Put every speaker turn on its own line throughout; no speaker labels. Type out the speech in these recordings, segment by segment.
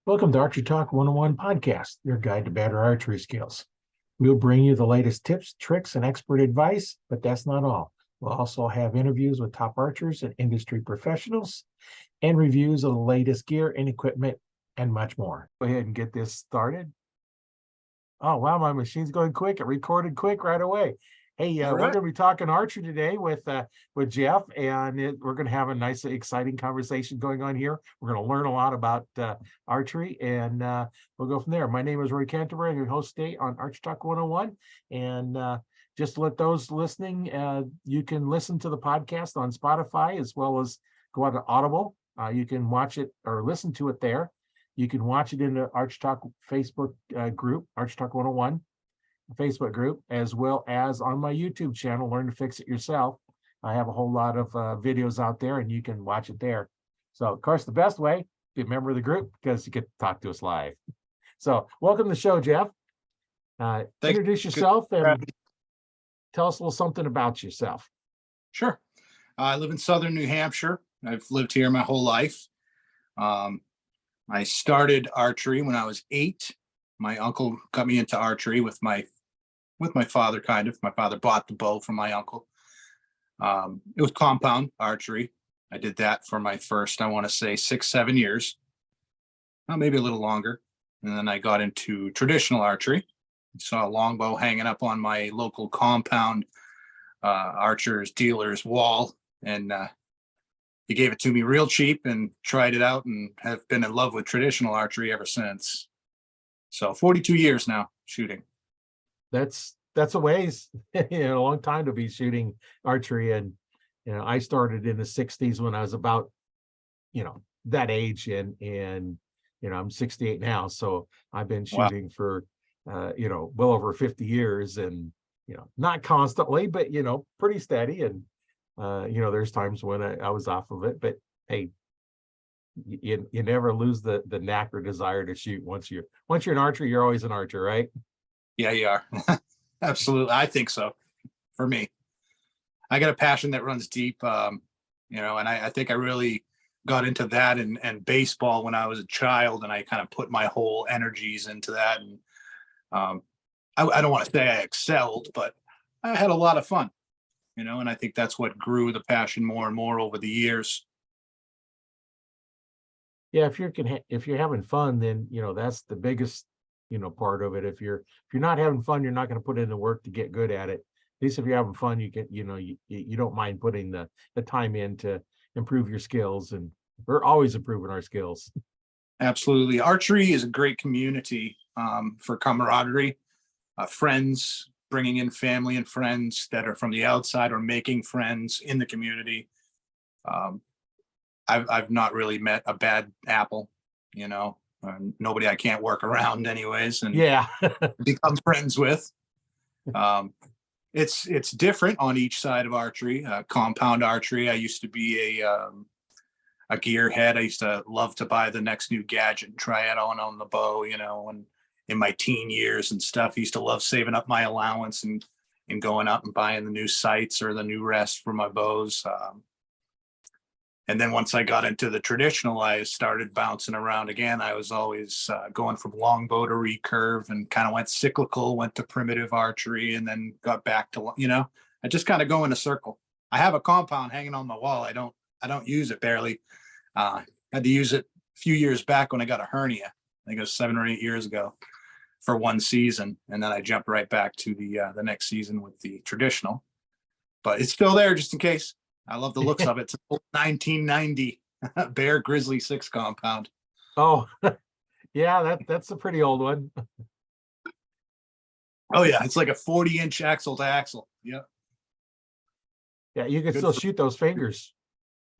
Welcome to Archery Talk 101 podcast, your guide to better archery skills. We'll bring you the latest tips, tricks, and expert advice, but that's not all. We'll also have interviews with top archers and industry professionals and reviews of the latest gear and equipment and much more. Go ahead and get this started. Oh, wow, my machine's going quick. It recorded quick right away. Hey, we're going to be talking archery today with Jeff, and we're going to have a nice, exciting conversation going on here. We're going to learn a lot about archery, and we'll go from there. My name is Roy Canterbury. I'm your host today on Archery Talk 101, and just to let those listening, you can listen to the podcast on Spotify as well as go out to Audible. You can watch it or listen to it there. You can watch it in the Archery Talk Facebook group, Archery Talk 101. Facebook group, as well as on my YouTube channel, Learn to Fix It Yourself. I have a whole lot of videos out there and you can watch it there. So of course, the best way, be a member of the group because you get to talk to us live. So welcome to the show, Jeff. Introduce yourself and tell us a little something about yourself.
Sure. I live in Southern New Hampshire. I've lived here my whole life. I started archery when I was 8. My uncle got me into archery with my father, kind of. My father bought the bow from my uncle. It was compound archery. I did that for my first, I want to say 6-7 years, maybe a little longer. And then I got into traditional archery. I saw a longbow hanging up on my local compound archers dealer's wall. And he gave it to me real cheap and tried it out and have been in love with traditional archery ever since. So 42 years now shooting.
That's a ways, a long time to be shooting archery. And, I started in the 60s when I was about, that age and, I'm 68 now. So I've been shooting for, well over 50 years and, not constantly, but, pretty steady. And, there's times when I was off of it, but hey, you never lose the knack or desire to shoot. Once you're an archer, you're always an archer, right?
Yeah, you are. Absolutely. I think so. For me, I got a passion that runs deep, and I think I really got into that and baseball when I was a child, and I kind of put my whole energies into that. And I don't want to say I excelled, but I had a lot of fun, and I think that's what grew the passion more and more over the years.
Yeah, if you're having fun, then that's the biggest part of it. If you're not having fun, you're not going to put in the work to get good at it. At least if you're having fun, you can you don't mind putting the time in to improve your skills, and we're always improving our skills.
Absolutely, archery is a great community for camaraderie, friends, bringing in family and friends that are from the outside or making friends in the community. I've not really met a bad apple, nobody I can't work around anyways, and
yeah,
become friends with. It's different on each side of archery. Compound archery, I used to be a gearhead. I used to love to buy the next new gadget and try it on the bow, and in my teen years and stuff, I used to love saving up my allowance and going out and buying the new sights or the new rest for my bows. And then once I got into the traditional, I started bouncing around again. I was always going from longbow to recurve and kind of went cyclical, went to primitive archery, and then got back to, I just kind of go in a circle. I have a compound hanging on the wall. I don't use it barely. Had to use it a few years back when I got a hernia. I think it was 7 or 8 years ago for one season. And then I jumped right back to the next season with the traditional. But it's still there just in case. I love the looks of it. It's an 1990 Bear Grizzly 6 compound.
Oh, yeah, that's a pretty old one.
Oh yeah, it's like a 40-inch axle to axle. Yeah.
Yeah, you can still shoot those fingers.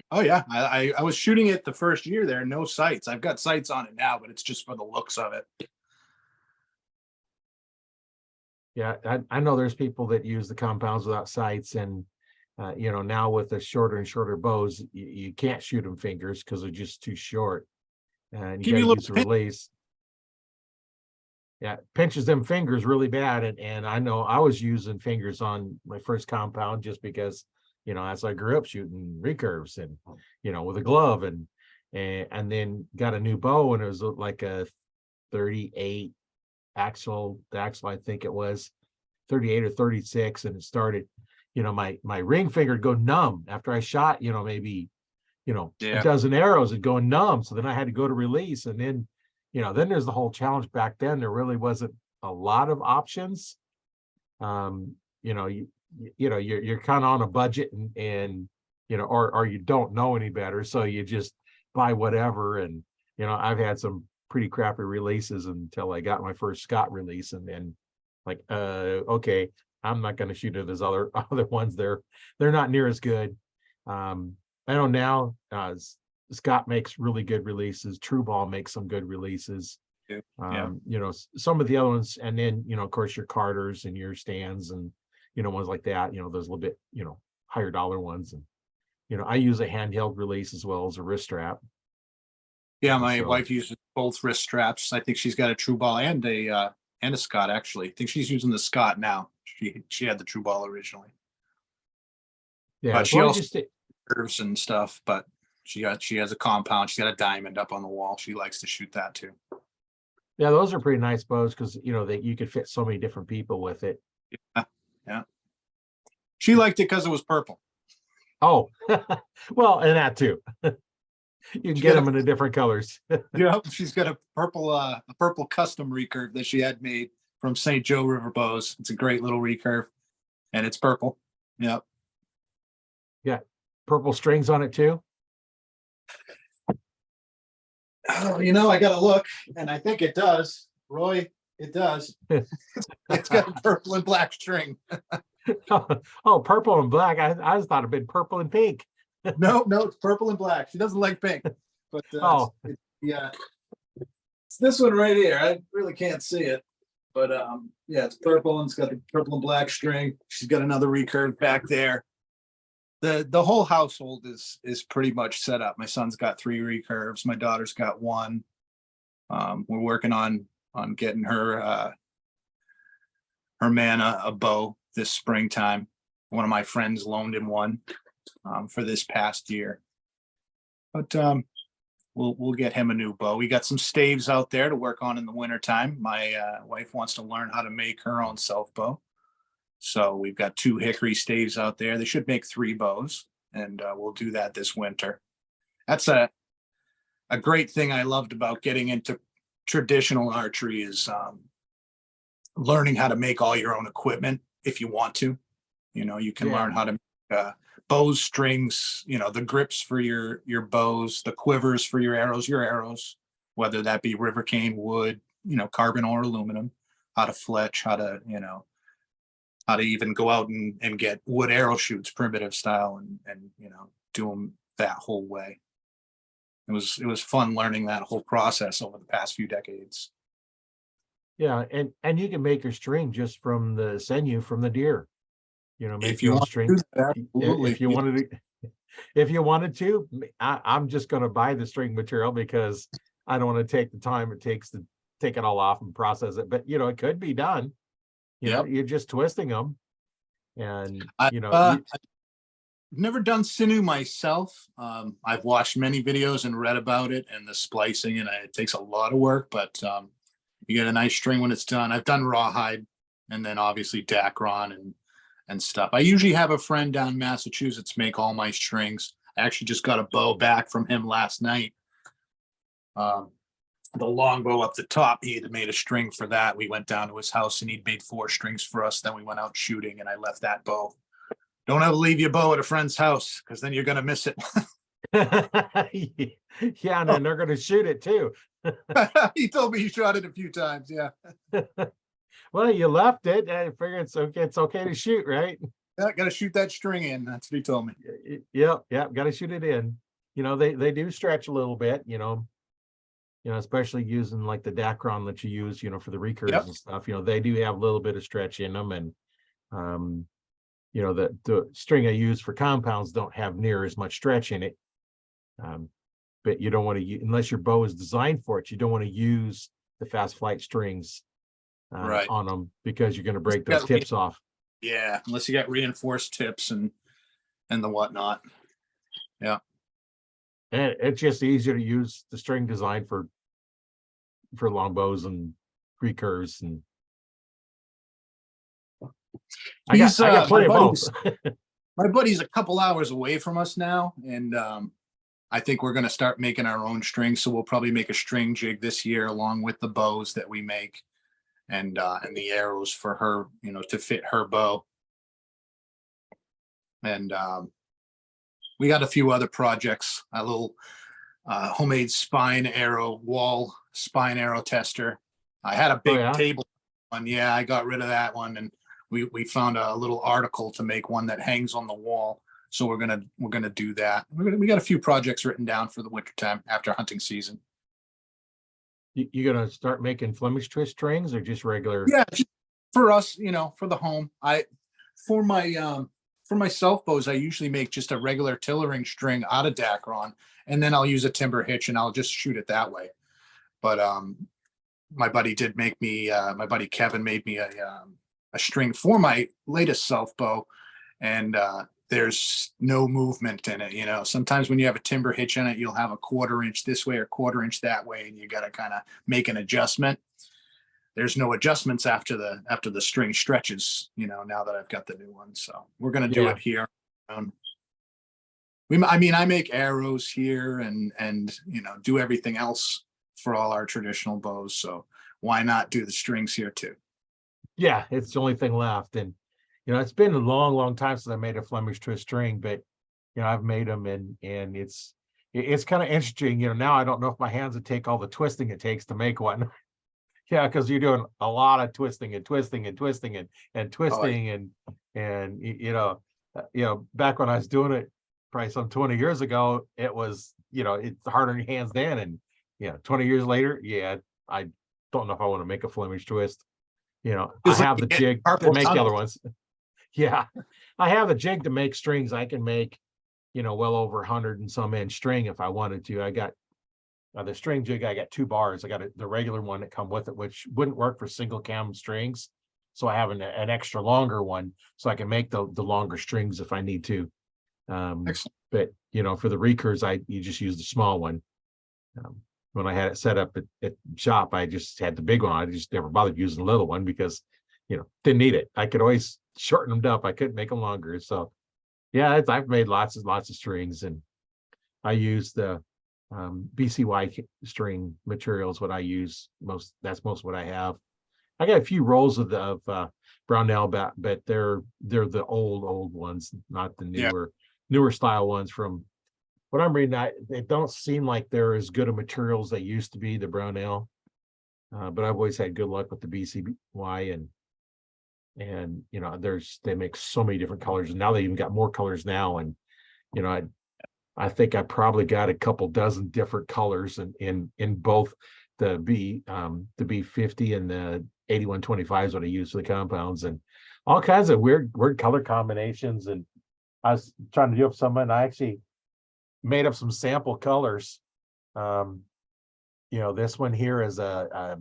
Oh yeah, I was shooting it the first year there, no sights. I've got sights on it now, but it's just for the looks of it.
Yeah, I know there's people that use the compounds without sights, and now with the shorter and shorter bows, you can't shoot them fingers because they're just too short, and you got to use the release. Yeah, pinches them fingers really bad, and I know I was using fingers on my first compound just because as I grew up shooting recurves and with a glove, and and then got a new bow, and it was like a 38 axle, the axle, I think it was 38 or 36, and it started, my ring finger would go numb after I shot, maybe, a
Yeah.
dozen arrows and going numb. So then I had to go to release. And then, then there's the whole challenge back then. There really wasn't a lot of options. You're kind of on a budget, and or you don't know any better. So you just buy whatever. And, I've had some pretty crappy releases until I got my first Scott release. And then like, okay, I'm not going to shoot it as other ones. They're not near as good. I know now Scott makes really good releases. True Ball makes some good releases.
Yeah.
Some of the other ones, and then of course your Carters and your Stands and ones like that. Those little bit higher dollar ones, and I use a handheld release as well as a wrist strap.
Yeah, my
So,
wife uses both wrist straps. I think she's got a True Ball and a Scott, actually. I think she's using the Scott now. She had the True Ball originally.
yeah,
But
as
she
long as
also
you stay,
curves and stuff, but she has a compound. She's got a diamond up on the wall. She likes to shoot that too.
yeah, those are pretty nice bows because that you could fit so many different people with it.
Yeah. She liked it because it was purple.
Oh, well, and that too. You can
She
get
got
them in the different colors.
Yeah, she's got a purple custom recurve that she had made from St. Joe River Bows. It's a great little recurve, and it's purple. Yep.
Yeah, purple strings on it too.
Oh, I got to look, and I think it does. Roy, it does. It's got a purple and black string.
Oh, purple and black. I just thought it'd been purple and pink.
No, it's purple and black. She doesn't like pink, but
Oh,
yeah, it's this one right here. I really can't see it, but yeah, it's purple and it's got the purple and black string. She's got another recurve back there. The whole household is pretty much set up. My son's got 3 recurves. My daughter's got 1. We're working on getting her man a bow this springtime. One of my friends loaned him one for this past year, but we'll get him a new bow. We got some staves out there to work on in the wintertime. My wife wants to learn how to make her own self bow. So we've got 2 hickory staves out there. They should make 3 bows, and we'll do that this winter. That's a great thing I loved about getting into traditional archery is learning how to make all your own equipment if you want to. You can learn how to make bows, strings, the grips for your bows, the quivers for your arrows, whether that be river cane, wood, carbon or aluminum, how to fletch, how to even go out and get wood arrow shoots, primitive style, and do them that whole way. It was fun learning that whole process over the past few decades.
yeah, and you can make your string just from the sinew from the deer. Make
If
your
you
own
want to
string.
do that, absolutely.
If you wanted to, if you wanted to, I'm just going to buy the string material because I don't want to take the time it takes to take it all off and process it. But it could be done.
Yep.
You're just twisting them, and
I've never done sinew myself. I've watched many videos and read about it and the splicing, and it takes a lot of work, but you get a nice string when it's done. I've done rawhide, and then obviously Dacron and stuff. I usually have a friend down in Massachusetts make all my strings. I actually just got a bow back from him last night. The long bow up the top, he had made a string for that. We went down to his house and he'd made 4 strings for us. Then we went out shooting and I left that bow. Don't ever leave your bow at a friend's house because then you're going to miss it.
Yeah, and then they're going to shoot it too.
He told me he shot it a few times. Yeah.
Well, you left it. I figure it's okay. It's okay to shoot, right?
Yeah, got to shoot that string in. That's what he told me.
Yep, got to shoot it in. They do stretch a little bit. Especially using like the Dacron that you use, for the recurves and stuff. They do have a little bit of stretch in them, and the string I use for compounds don't have near as much stretch in it. But you don't want to, unless your bow is designed for it, you don't want to use the fast flight strings
right
on them because you're going to break those tips off.
Yeah, unless you got reinforced tips and the whatnot. Yeah.
And it's just easier to use the string design for long bows and recurves, and I got
My
plenty of both.
buddy's a couple hours away from us now, and I think we're going to start making our own strings. So we'll probably make a string jig this year along with the bows that we make, and the arrows for her, to fit her bow. And we got a few other projects, a little homemade wall spine arrow tester. I had a big
yeah?
table one. Yeah, I got rid of that one, and we found a little article to make one that hangs on the wall. So we're gonna do that. We got a few projects written down for the wintertime after hunting season.
You gonna start making Flemish twist strings or just regular?
Yeah, just for us, for the home. For my self bows, I usually make just a regular tillering string out of Dacron, and then I'll use a timber hitch and I'll just shoot it that way. But my buddy Kevin made me a string for my latest self bow, and there's no movement in it. Sometimes when you have a timber hitch in it, you'll have a 1/4 inch this way or 1/4 inch that way, and you got to kind of make an adjustment. There's no adjustments after the string stretches, now that I've got the new one. So we're going to do it here. I make arrows here and do everything else for all our traditional bows. So why not do the strings here too?
Yeah, it's the only thing left. And it's been a long, long time since I made a Flemish twist string, but I've made them, and it's kind of interesting. Now I don't know if my hands would take all the twisting it takes to make one. Yeah, because you're doing a lot of twisting and twisting and twisting and twisting, and back when I was doing it probably some 20 years ago, it was it's harder on your hands then, and 20 years later, I don't know if I want to make a Flemish twist. I have the jig to make the other ones. Yeah, I have the jig to make strings. I can make well over 100 and some inch string if I wanted to. I got the string jig. I got 2 bars. I got the regular one that come with it, which wouldn't work for single cam strings. So I have an extra longer one, so I can make the longer strings if I need to. But for the recurs, you just use the small one. When I had it set up at shop, I just had the big one. I just never bothered using the little one because didn't need it. I could always shorten them up. I couldn't make them longer. So yeah, I've made lots of strings, and I use the BCY string materials. What I use most. That's most what I have. I got a few rolls of Brownell, but they're the old ones, not the newer style ones. From what I'm reading, they don't seem like they're as good of materials they used to be, the Brownell. But I've always had good luck with the BCY, and they make so many different colors, and now they even got more colors now. And I think I probably got a couple dozen different colors in both the B50 and the 8125 is what I use for the compounds, and all kinds of weird color combinations. And I was trying to do up some, and I actually made up some sample colors. This one here is a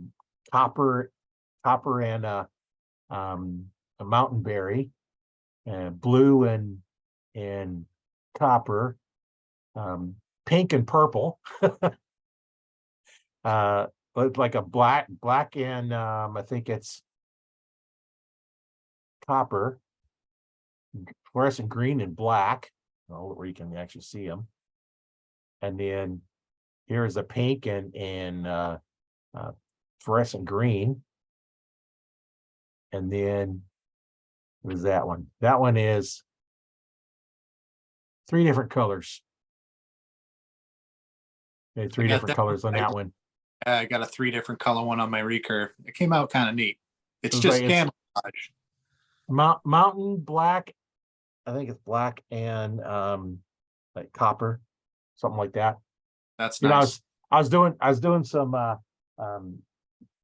copper and a mountain berry, and blue and copper, pink and purple, like a black and I think it's copper, fluorescent green and black, where you can actually see them. And then here's a pink and fluorescent green. And then what is that one? That one is 3 different colors. Okay, 3 different colors on that one.
I got a 3 different color one on my recurve. It came out kind of neat. It's just camouflage.
Mountain black. I think it's black and like copper, something like that.
That's nice.
I was doing some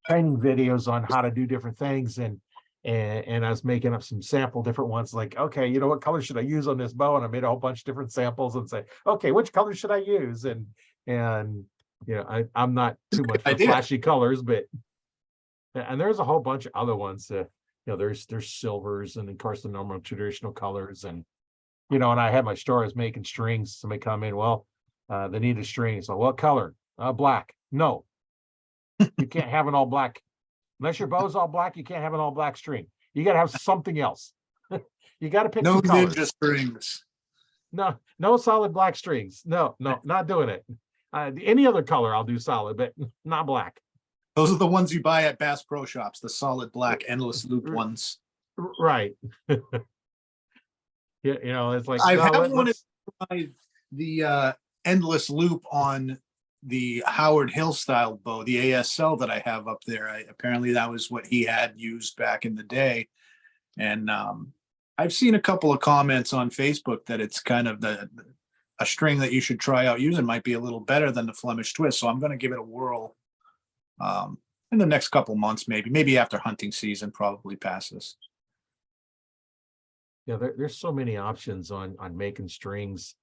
training videos on how to do different things, and I was making up some sample different ones, like, okay, what color should I use on this bow? And I made a whole bunch of different samples and say, okay, which color should I use? And I'm not too much for flashy colors, and there's a whole bunch of other ones that, there's silvers, and of course the normal traditional colors. And and I had my store, I was making strings. Somebody come in, well, they need a string. So what color? Black. No, you can't have an all black. Unless your bow's all black, you can't have an all black string. You got to have something else. You got to pick
No
some colors.
ninja strings.
No solid black strings. No, not doing it. Any other color I'll do solid, but not black.
Those are the ones you buy at Bass Pro Shops, the solid black endless loop ones.
Right. Yeah, it's like
I
no,
have wanted
let's.
to try the endless loop on the Howard Hill style bow, the ASL that I have up there. Apparently that was what he had used back in the day. And I've seen a couple of comments on Facebook that it's kind of a string that you should try out using, might be a little better than the Flemish twist. So I'm going to give it a whirl in the next couple months, maybe after hunting season probably passes.
Yeah, there's so many options on making strings.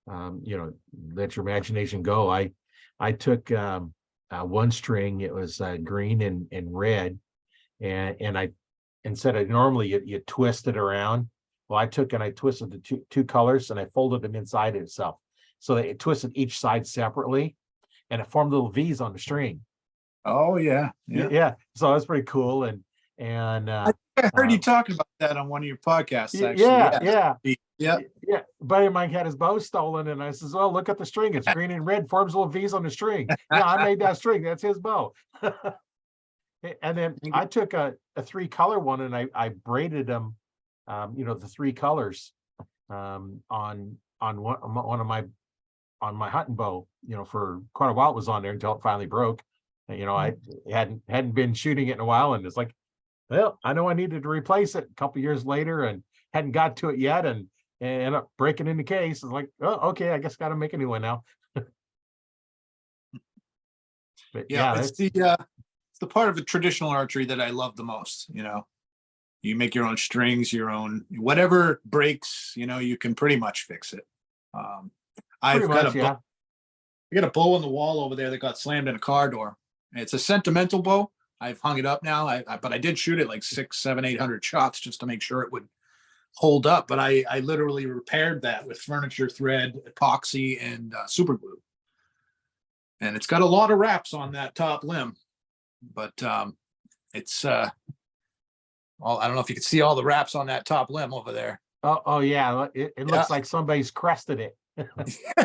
Let your imagination go. I took one string. It was green and red, and I, instead of normally you twist it around. Well, I took and I twisted the two colors and I folded them inside itself, so that it twisted each side separately, and it formed little V's on the string.
Oh yeah.
So that's pretty cool. And
I heard you talking about that on one of your podcasts. Actually,
yeah. Buddy of mine had his bow stolen, and I says, "Well, look at the string. It's green and red, forms little V's on the string." Yeah, I made that string. That's his bow. And then I took a 3-color one, and I braided them, the 3 colors, on one of my hunting bow, for quite a while. It was on there until it finally broke. And, I hadn't been shooting it in a while, and it's like, well, I know I needed to replace it a couple years later, and hadn't got to it yet, and ended up breaking in the case. It's like, oh, okay, I guess got to make a new one now. But
it's the part of the traditional archery that I love the most. You make your own strings, your own whatever breaks. You can pretty much fix it. I got a bow on the wall over there that got slammed in a car door. It's a sentimental bow. I've hung it up now, but I did shoot it like 600, 700, 800 shots just to make sure it would hold up. But I literally repaired that with furniture thread, epoxy, and super glue. And it's got a lot of wraps on that top limb, but it's I don't know if you can see all the wraps on that top limb over there.
Oh yeah, it looks like somebody's crested it.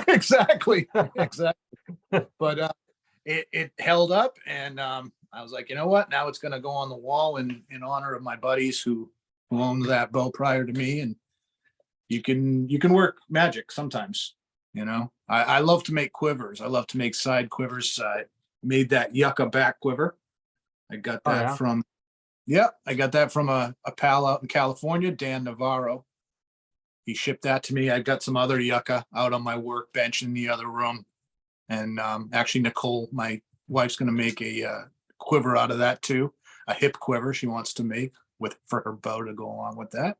Exactly. But it held up, and I was like, you know what? Now it's going to go on the wall in honor of my buddies who owned that bow prior to me. And you can work magic sometimes. I love to make quivers. I love to make side quivers. I made that yucca back quiver. I got that from a pal out in California, Dan Navarro. He shipped that to me. I got some other yucca out on my workbench in the other room. And actually, Nicole, my wife's going to make a quiver out of that too. A hip quiver she wants to make for her bow to go along with that.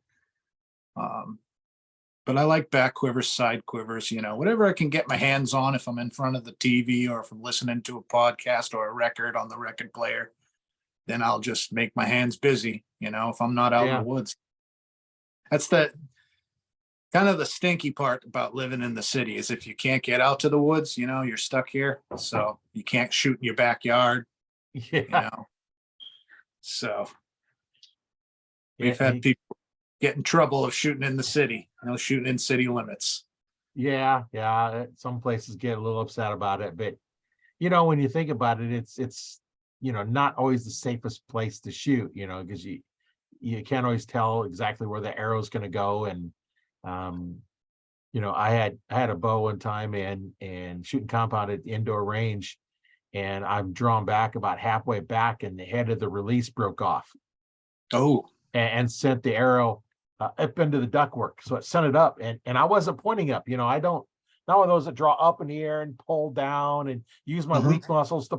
But I like back quivers, side quivers, whatever I can get my hands on. If I'm in front of the TV or if I'm listening to a podcast or a record on the record player, then I'll just make my hands busy, if I'm not out in the woods. That's kind of the stinky part about living in the city is if you can't get out to the woods, you're stuck here. So you can't shoot in your backyard, So we've had people get in trouble of shooting in the city, shooting in city limits.
Yeah. Some places get a little upset about it, but when you think about it, it's not always the safest place to shoot, because you can't always tell exactly where the arrow's going to go. And I had a bow one time and shooting compound at the indoor range, and I'm drawn back about halfway back, and the head of the release broke off.
Oh,
and sent the arrow up into the ductwork. So it sent it up, and I wasn't pointing up. I don't, not one of those that draw up in the air and pull down and use my weak muscles to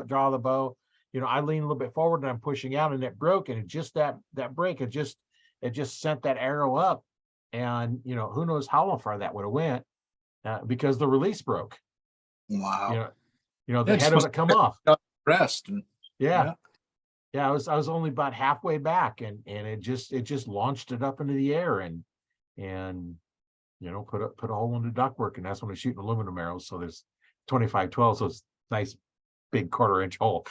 draw the bow. I lean a little bit forward and I'm pushing out, and it broke. And it just that break, it just sent that arrow up, and who knows how far that would have went because the release broke.
Wow.
The head of it come off.
Rest. And,
yeah. I was only about halfway back, and it just launched it up into the air, and put a hole in the ductwork, and that's when they're shooting aluminum arrows. So there's 25-12, so it's nice big 1/4 inch hole.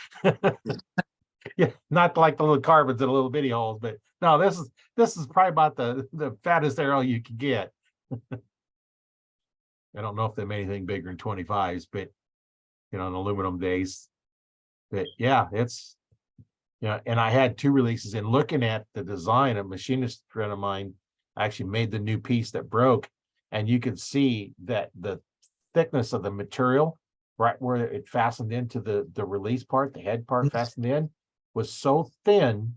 Yeah, not like the little carbons and the little bitty holes, but no, this is probably about the fattest arrow you can get. I don't know if they made anything bigger than 25s, but in aluminum days. But yeah, it's and I had 2 releases, and looking at the design, a machinist friend of mine actually made the new piece that broke, and you can see that the thickness of the material right where it fastened into the release part, the head part fastened in, was so thin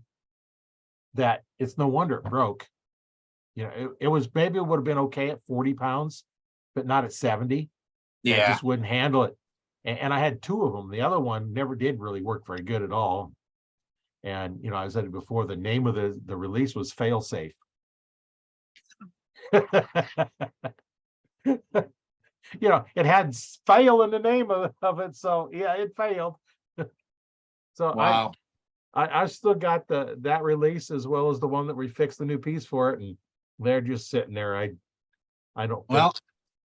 that it's no wonder it broke. It was, maybe it would have been okay at 40 pounds, but not at 70. It
Yeah.
just wouldn't handle it. And I had 2 of them. The other one never did really work very good at all. And I said it before, the name of the release was fail safe. It had fail in the name of it, so yeah, it failed. So
Wow.
I still got that release, as well as the one that we fixed the new piece for it, and they're just sitting there. I don't think
Well,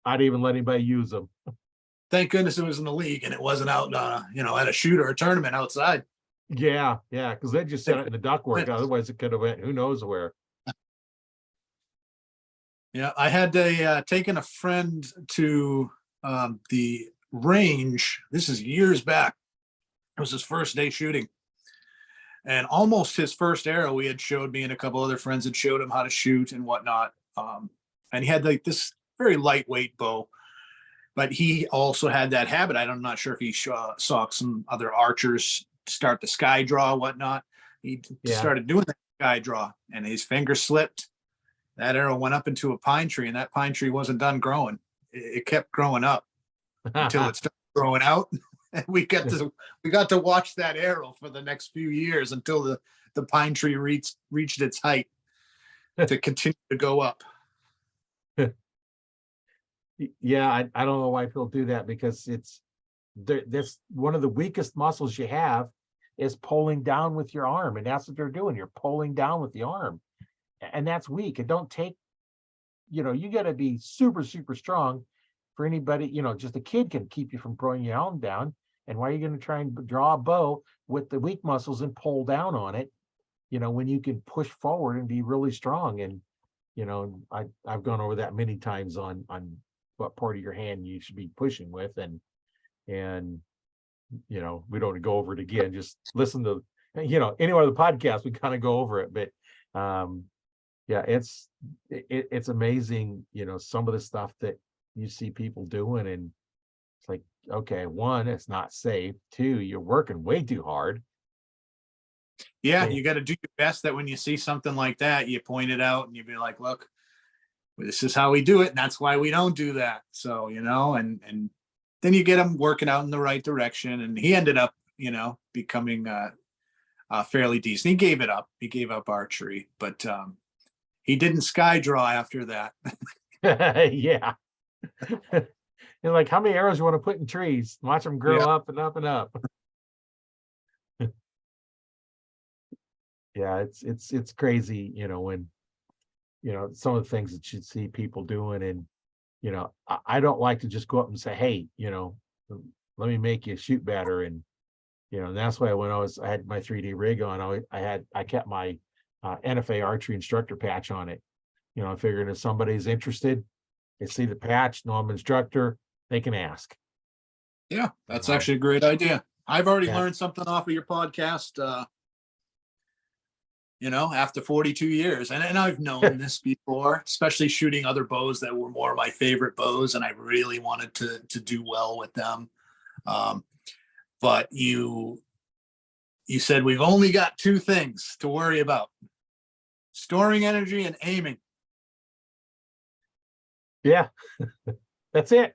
I'd even let anybody use them.
thank goodness it was in the league and it wasn't out, at a shoot or a tournament outside.
Yeah, because they just set it in the ductwork. Otherwise, it could have went who knows where.
Yeah, I had taken a friend to the range. This is years back. It was his first day shooting, and almost his first arrow. He had showed me, and a couple other friends had showed him how to shoot and whatnot. And he had like this very lightweight bow, but he also had that habit. I'm not sure if he saw some other archers start the sky draw, whatnot. He started doing the sky draw, and his finger slipped. That arrow went up into a pine tree, and that pine tree wasn't done growing. It kept growing up until it started growing out. And we got to watch that arrow for the next few years until the pine tree reached its height to continue to go up.
Yeah, I don't know why people do that, because this one of the weakest muscles you have is pulling down with your arm, and that's what they're doing. You're pulling down with the arm, and that's weak. It don't take, you got to be super, super strong for anybody. Just a kid can keep you from throwing your arm down. And why are you going to try and draw a bow with the weak muscles and pull down on it, when you can push forward and be really strong? And, I've gone over that many times on what part of your hand you should be pushing with. And we don't go over it again. Just listen to, any of the podcasts, we kind of go over it. But yeah, it's amazing, some of the stuff that you see people doing, and it's like, okay, 1, it's not safe. 2, you're working way too hard.
Yeah, you got to do your best that when you see something like that, you point it out and you be like, look, this is how we do it. And that's why we don't do that. So, and then you get them working out in the right direction. And he ended up, becoming fairly decent. He gave it up. He gave up archery, but he didn't sky draw after that.
Yeah. Like, how many arrows you want to put in trees? Watch them grow up and up and up. Yeah, it's crazy, when some of the things that you see people doing. And I don't like to just go up and say, hey, let me make you shoot better. And and that's why when I had my 3D rig on, I kept my NFA archery instructor patch on it. I figured if somebody's interested, they see the patch, know I'm an instructor, they can ask.
Yeah, that's actually a great idea. I've already
Yeah.
learned something off of your podcast, after 42 years. And I've known this before, especially shooting other bows that were more of my favorite bows, and I really wanted to do well with them. But you said we've only got 2 things to worry about: storing energy and aiming.
Yeah, that's it.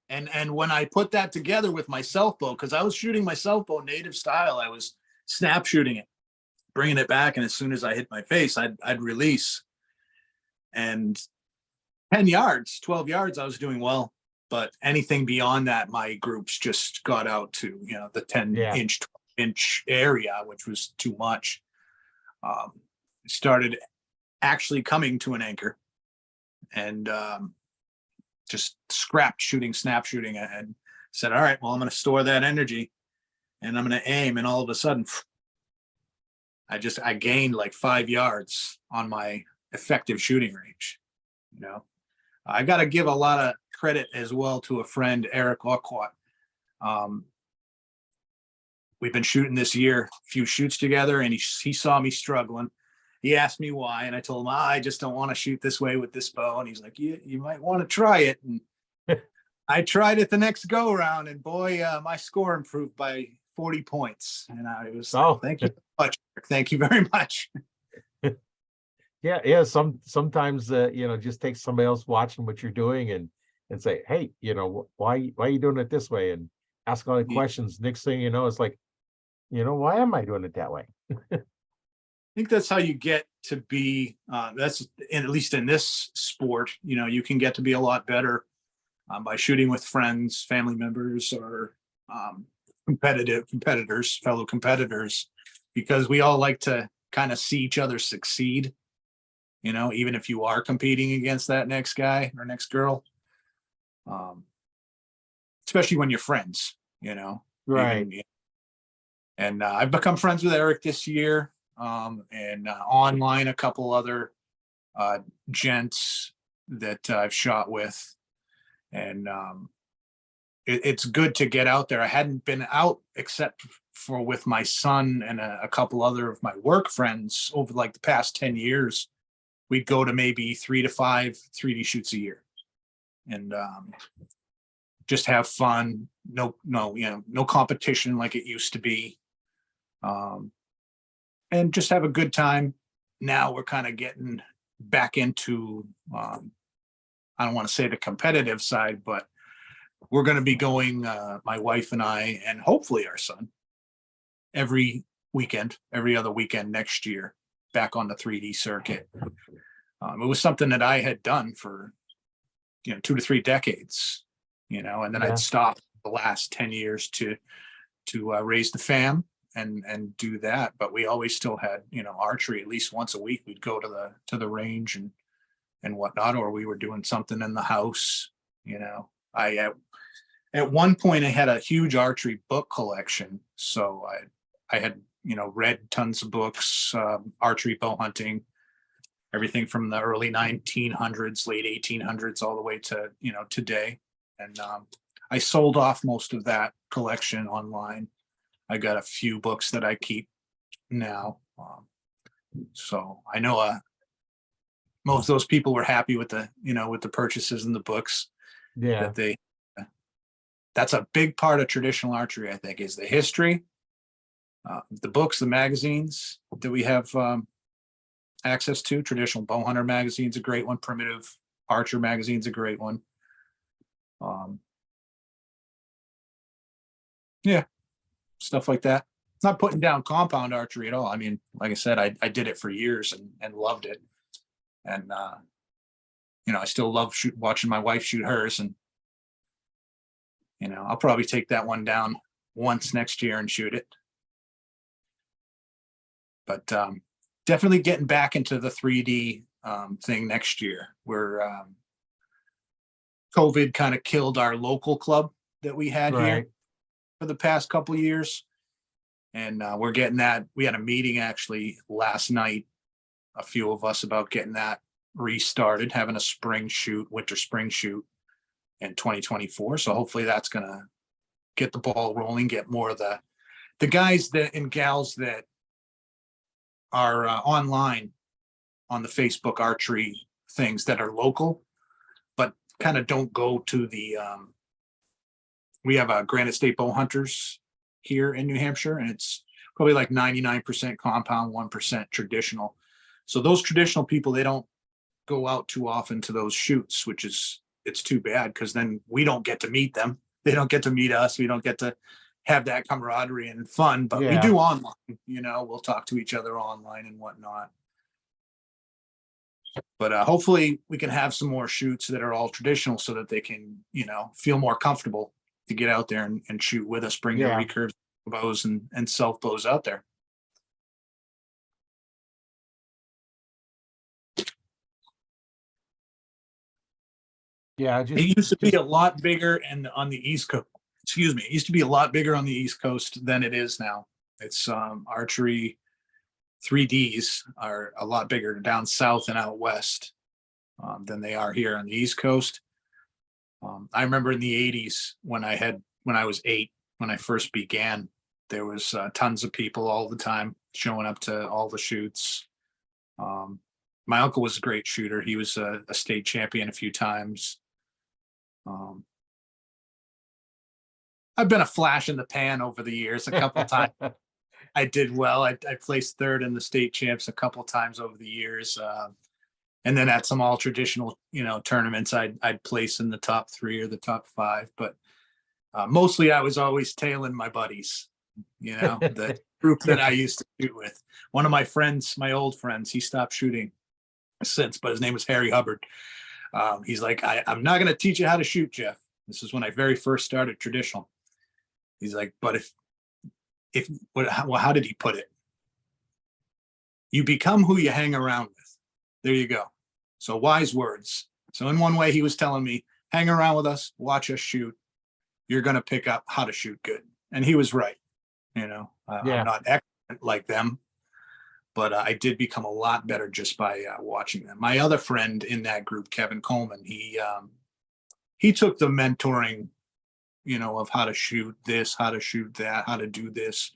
And when I put that together with my self bow, because I was shooting my self bow native style, I was snap shooting it, bringing it back, and as soon as I hit my face, I'd release. And 10 yards, 12 yards, I was doing well. But anything beyond that, my groups just got out to, the 10-inch, 12-inch area, which was too much. Started actually coming to an anchor. and just scrapped shooting, snap shooting, and said, all right, well, I'm going to store that energy and I'm going to aim. And all of a sudden, I gained like 5 yards on my effective shooting range. You know, I got to give a lot of credit as well to a friend, Eric Lockwat. We've been shooting this year, a few shoots together, and he saw me struggling. He asked me why, and I told him, I just don't want to shoot this way with this bow. And he's like, you might want to try it. And I tried it the next go around, and boy, my score improved by 40 points. And I was like, thank you so much. Thank you very much.
Yeah. Sometimes just take somebody else watching what you're doing and say, hey, why are you doing it this way? And ask all the questions. Next thing you know, it's like, why am I doing it that way?
I think that's how you get to be, that's at least in this sport, you can get to be a lot better by shooting with friends, family members, or fellow competitors, because we all like to kind of see each other succeed, even if you are competing against that next guy or next girl, especially when you're friends,
Right.
And I've become friends with Eric this year, and online a couple other gents that I've shot with, and it's good to get out there. I hadn't been out except for with my son and a couple other of my work friends over like the past 10 years. We'd go to maybe 3 to 5 3D shoots a year, and just have fun. No competition like it used to be. And just have a good time. Now we're kind of getting back into, I don't want to say the competitive side, but we're going to be going, my wife and I, and hopefully our son, every other weekend next year, back on the 3D circuit. It was something that I had done for, 2 to 3 decades, and then I'd stopped the last 10 years to raise the fam and do that. But we always still had, archery at least once a week. We'd go to the range and whatnot, or we were doing something in the house. I at one point I had a huge archery book collection, so I had read tons of books, archery, bow hunting, everything from the early 1900s, late 1800s, all the way to today. And I sold off most of that collection online. I got a few books that I keep now. So I know most of those people were happy with the purchases and the books.
Yeah.
That's a big part of traditional archery, I think, is the history, the books, the magazines that we have access to. Traditional Bow Hunter magazine's a great one. Primitive Archer magazine's a great one. Yeah, stuff like that. It's not putting down compound archery at all. I mean, like I said, I did it for years and loved it. And, I still love watching my wife shoot hers. And, I'll probably take that one down once next year and shoot it. But definitely getting back into the 3D thing next year. Where COVID kind of killed our local club that we had here for the past couple of years. And we're getting that. We had a meeting actually last night, a few of us, about getting that restarted, having a winter spring shoot in 2024. So hopefully that's going to get the ball rolling, get more of the guys and gals that are online on the Facebook archery things that are local, but kind of don't go to the, we have a Granite State Bow Hunters here in New Hampshire, and it's probably like 99% compound, 1% traditional. So those traditional people, they don't go out too often to those shoots, it's too bad, because then we don't get to meet them. They don't get to meet us. We don't get to have that camaraderie and fun, but we do online, we'll talk to each other online and whatnot. But hopefully we can have some more shoots that are all traditional so that they can, feel more comfortable to get out there and shoot with us, bring their recurve bows and self bows out there.
Yeah,
It used to be
just
a lot bigger and on the East Coast. Excuse me. It used to be a lot bigger on the East Coast than it is now. It's archery 3Ds are a lot bigger down south and out west than they are here on the East Coast. I remember in the 80s when I was 8, when I first began, there was tons of people all the time showing up to all the shoots. My uncle was a great shooter. He was a state champion a few times. I've been a flash in the pan over the years a couple of times. I did well. I placed third in the state champs a couple of times over the years. And then at some all traditional, tournaments, I'd place in the top 3 or the top 5. But mostly I was always tailing my buddies, the group that I used to shoot with. One of my friends, my old friends, he stopped shooting since, but his name was Harry Hubbard. He's like, I'm not going to teach you how to shoot, Jeff. This is when I very first started traditional. He's like, but how did he put it? You become who you hang around with. There you go. So wise words. So in one way, he was telling me, hang around with us, watch us shoot. You're going to pick up how to shoot good. And he was right. I'm not excellent like them, but I did become a lot better just by watching them. My other friend in that group, Kevin Coleman, he took the mentoring, of how to shoot this, how to shoot that, how to do this,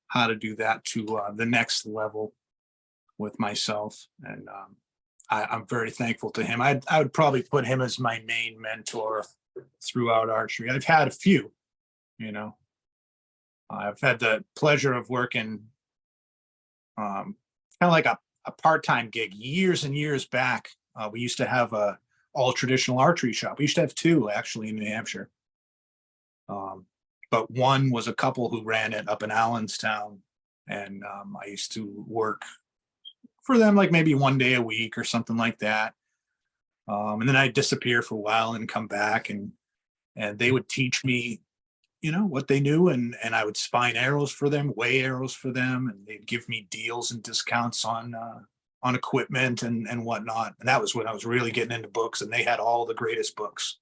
how to do that to the next level with myself. And I'm very thankful to him. I would probably put him as my main mentor throughout archery. I've had a few, I've had the pleasure of working kind of like a part-time gig years and years back. We used to have a all traditional archery shop. We used to have 2 actually in New Hampshire. But one was a couple who ran it up in Allenstown. And I used to work for them like maybe 1 day a week or something like that. And then I'd disappear for a while and come back and they would teach me, what they knew. And I would spine arrows for them, weigh arrows for them. And they'd give me deals and discounts on equipment and whatnot. And that was when I was really getting into books, and they had all the greatest books,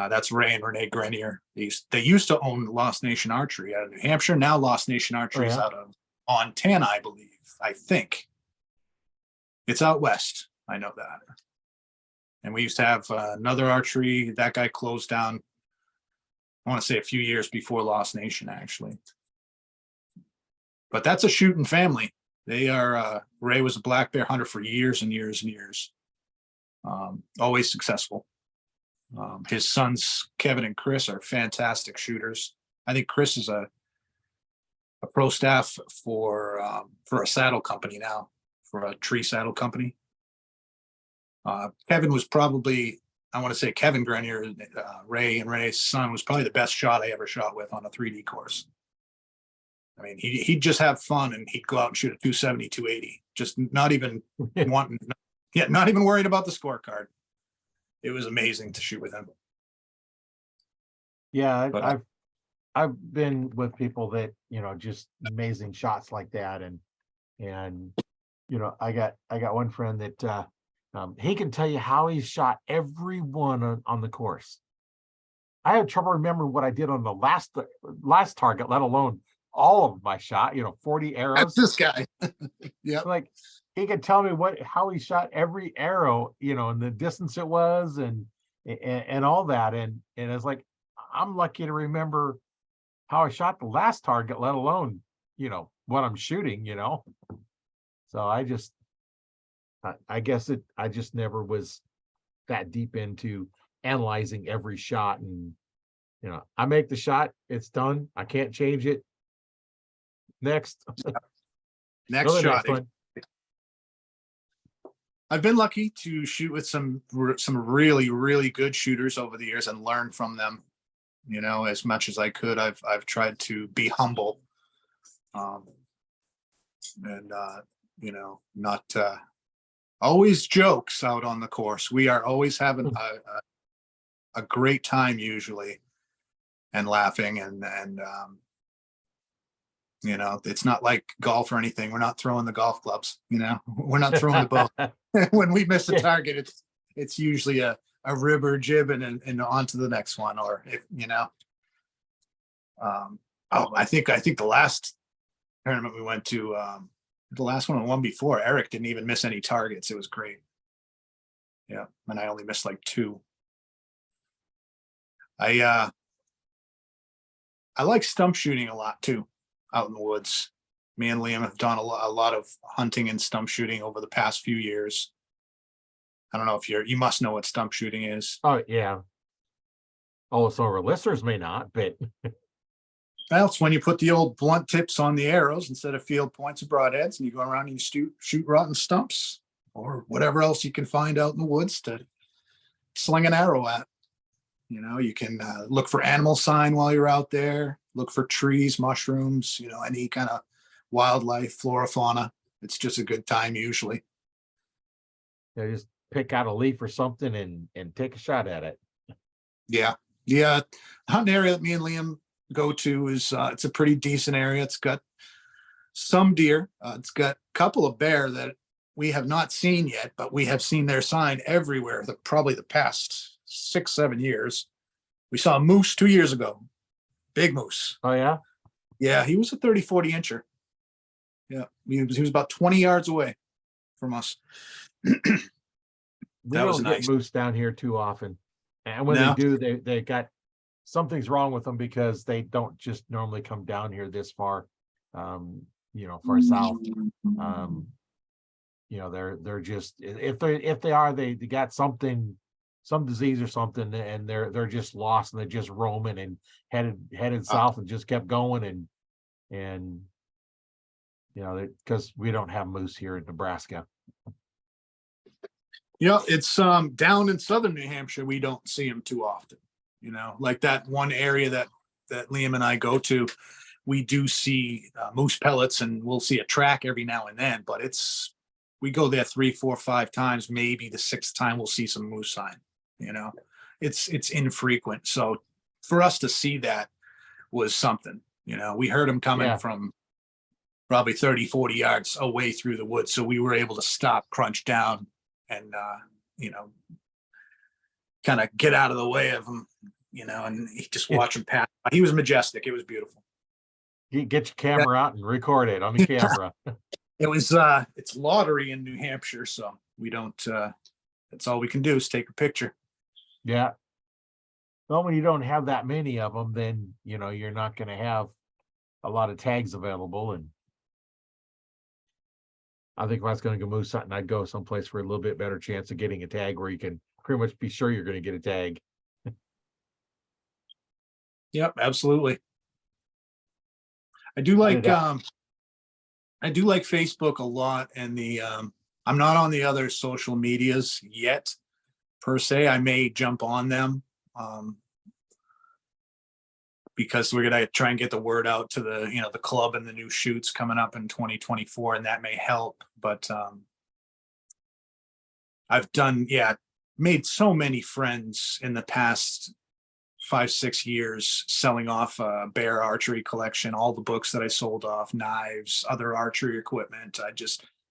that's Ray and Renee Grenier. They used to own Lost Nation Archery out of New Hampshire. Now Lost Nation Archery is out of Montana, I believe. I think it's out west. I know that. And we used to have another archery. That guy closed down, I want to say a few years before Lost Nation, actually. But that's a shooting family. They are, Ray was a black bear hunter for years and years and years. Always successful. His sons, Kevin and Chris, are fantastic shooters. I think Chris is a pro staff for a saddle company now, for a tree saddle company. Kevin was probably, I want to say Kevin Grenier, Ray and Ray's son, was probably the best shot I ever shot with on a 3D course. I mean, he'd just have fun and he'd go out and shoot a 270, 280, just not even not even worried about the scorecard. It was amazing to shoot with him.
Yeah,
But,
I've been with people that, just amazing shots like that. And I got one friend that he can tell you how he shot every one on the course. I had trouble remembering what I did on the last target, let alone all of my shot, 40 arrows.
that's this guy. Yeah.
Like he could tell me how he shot every arrow, and the distance it was and all that. And it's like, I'm lucky to remember how I shot the last target, let alone, what I'm shooting, So I guess I just never was that deep into analyzing every shot. And, I make the shot, it's done. I can't change it. Next.
Next shot.
Next
I've been lucky to shoot with some really, really good shooters over the years and learn from them, as much as I could. I've tried to be humble, and not always jokes out on the course. We are always having a great time usually, and laughing and it's not like golf or anything. We're not throwing the golf clubs, we're not throwing the ball. When we miss a target, it's usually a rib or jib and on to the next one. Or if, I think the last tournament we went to, the last one and one before, Eric didn't even miss any targets. It was great. Yeah. And I only missed like 2. I like stump shooting a lot too, out in the woods. Me and Liam have done a lot of hunting and stump shooting over the past few years. I don't know if you must know what stump shooting is.
Oh, yeah. Oh, some of our listeners may not, but
Well, it's when you put the old blunt tips on the arrows instead of field points and broadheads, and you go around and you shoot rotten stumps or whatever else you can find out in the woods to sling an arrow at. You can look for animal sign while you're out there, look for trees, mushrooms, any kind of wildlife, flora, fauna. It's just a good time usually.
just pick out a leaf or something and take a shot at it.
Yeah. The hunting area that me and Liam go to is it's a pretty decent area. It's got some deer. It's got a couple of bear that we have not seen yet, but we have seen their sign everywhere. Probably the past 6-7 years. We saw a moose 2 years ago. Big moose.
Oh, yeah?
Yeah, he was a 30-40 incher. Yeah, he was about 20 yards away from us.
We
That was
don't
nice.
get moose down here too often. And when
No.
they do, they got something's wrong with them because they don't just normally come down here this far, far south. They're just, if they are, they got some disease or something, and they're just lost and they're just roaming and headed south and just kept going and because we don't have moose here in Nebraska.
It's down in southern New Hampshire, we don't see them too often. Like that one area that Liam and I go to, we do see moose pellets, and we'll see a track every now and then, but we go there 3, 4, 5 times, maybe the 6th time we'll see some moose sign. It's infrequent. So for us to see that was something. We heard them coming from probably 30-40 yards away through the woods, so we were able to stop, crunch down, and kind of get out of the way of him, and just watch him pass. He was majestic. It was beautiful.
Get your camera out and record it on the camera.
It was it's lottery in New Hampshire, so we don't that's all we can do is take a picture.
Yeah. Well, when you don't have that many of them, then you're not going to have a lot of tags available. And I think if I was going to go moose hunting, I'd go someplace for a little bit better chance of getting a tag where you can pretty much be sure you're going to get a tag.
Yep, absolutely. I do like Facebook a lot, and I'm not on the other social medias yet per se. I may jump on them because we're gonna try and get the word out to the club and the new shoots coming up in 2024, and that may help. But I've made so many friends in the past 5-6 years selling off a bear archery collection, all the books that I sold off, knives, other archery equipment.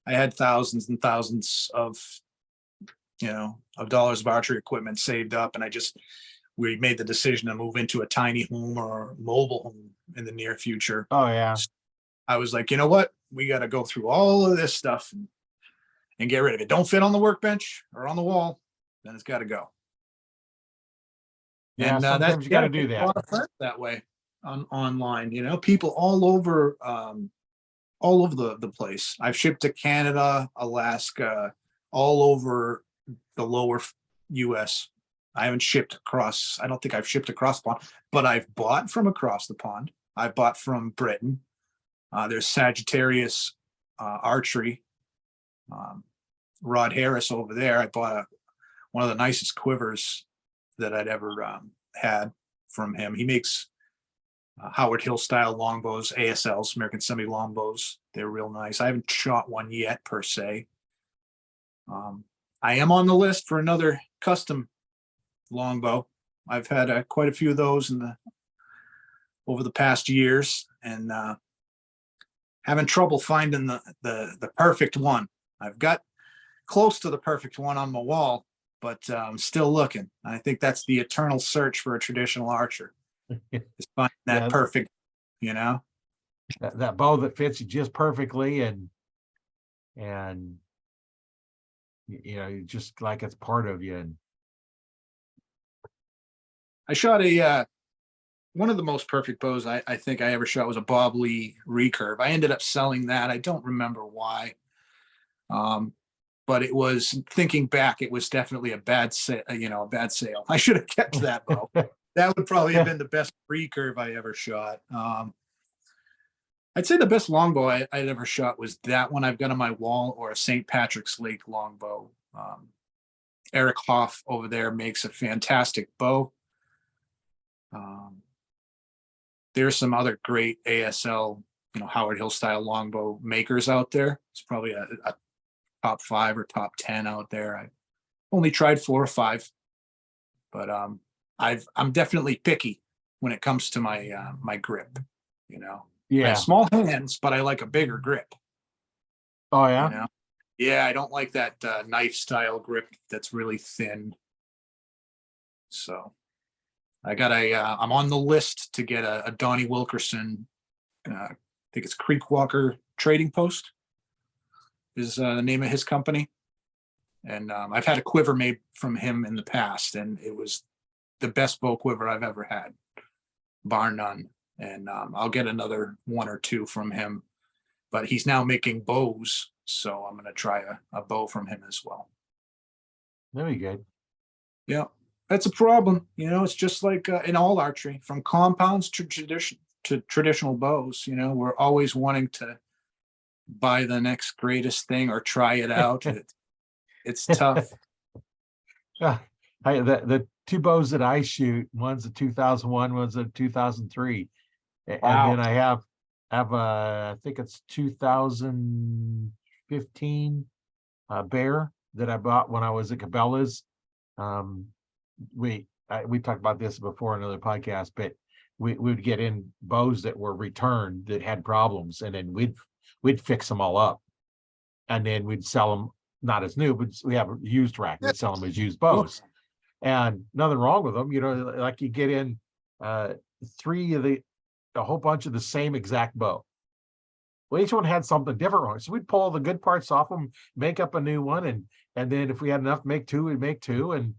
I had thousands and thousands of dollars of archery equipment saved up, and we made the decision to move into a tiny home or mobile home in the near future.
Oh, yeah.
I was like, you know what? We got to go through all of this stuff and get rid of it. Don't fit on the workbench or on the wall, then it's got to go.
Yeah,
and
sometimes you got to do
that way online. People all over the place. I've shipped to Canada, Alaska, all over the lower US. I haven't shipped across. I don't think I've shipped across the pond, but I've bought from across the pond. I bought from Britain. There's Sagittarius Archery. Rod Harris over there. I bought one of the nicest quivers that I'd ever had from him. He makes Howard Hill style longbows, ASLs, American Semi longbows. They're real nice. I haven't shot one yet per se. I am on the list for another custom longbow. I've had quite a few of those over the past years, and having trouble finding the perfect one. I've got close to the perfect one on my wall, but I'm still looking. I think that's the eternal search for a traditional archer, is finding that
Yeah,
perfect, you know?
that bow that fits you just perfectly, and you know, just like it's part of you. And
I shot one of the most perfect bows I think I ever shot was a Bob Lee recurve. I ended up selling that. I don't remember why. But it was, thinking back, it was definitely a bad sale, a bad sale. I should have kept that bow. That would probably have been the best recurve I ever shot. I'd say the best longbow I'd ever shot was that one I've got on my wall, or a St. Patrick's Lake longbow. Eric Hoff over there makes a fantastic bow. There's some other great ASL, Howard Hill style longbow makers out there. It's probably a top 5 or top 10 out there. I only tried 4 or 5, but I'm definitely picky when it comes to my grip. I have
yeah.
small hands, but I like a bigger grip.
Oh
You
yeah.
know, yeah, I don't like that knife style grip that's really thin. So I'm on the list to get a Donnie Wilkerson. I think it's Creekwalker Trading Post is the name of his company. And I've had a quiver made from him in the past, and it was the best bow quiver I've ever had, bar none. And I'll get another 1 or 2 from him, but he's now making bows, so I'm going to try a bow from him as well.
Very good.
Yeah, that's a problem. It's just like in all archery, from compounds to traditional bows. We're always wanting to buy the next greatest thing or try it out. It's tough.
Yeah, the 2 bows that I shoot, one's a 2001, one's a 2003, and
Wow.
then I have I think it's 2015 bear that I bought when I was at Cabela's. We talked about this before in another podcast, but we would get in bows that were returned that had problems, and then we'd fix them all up, and then we'd sell them not as new, but we have a used rack. We'd sell them as used bows, and nothing wrong with them. Like you get in 3 of a whole bunch of the same exact bow. Well, each one had something different wrong. So we'd pull the good parts off them, make up a new one, and then if we had enough to make 2, we'd make 2. And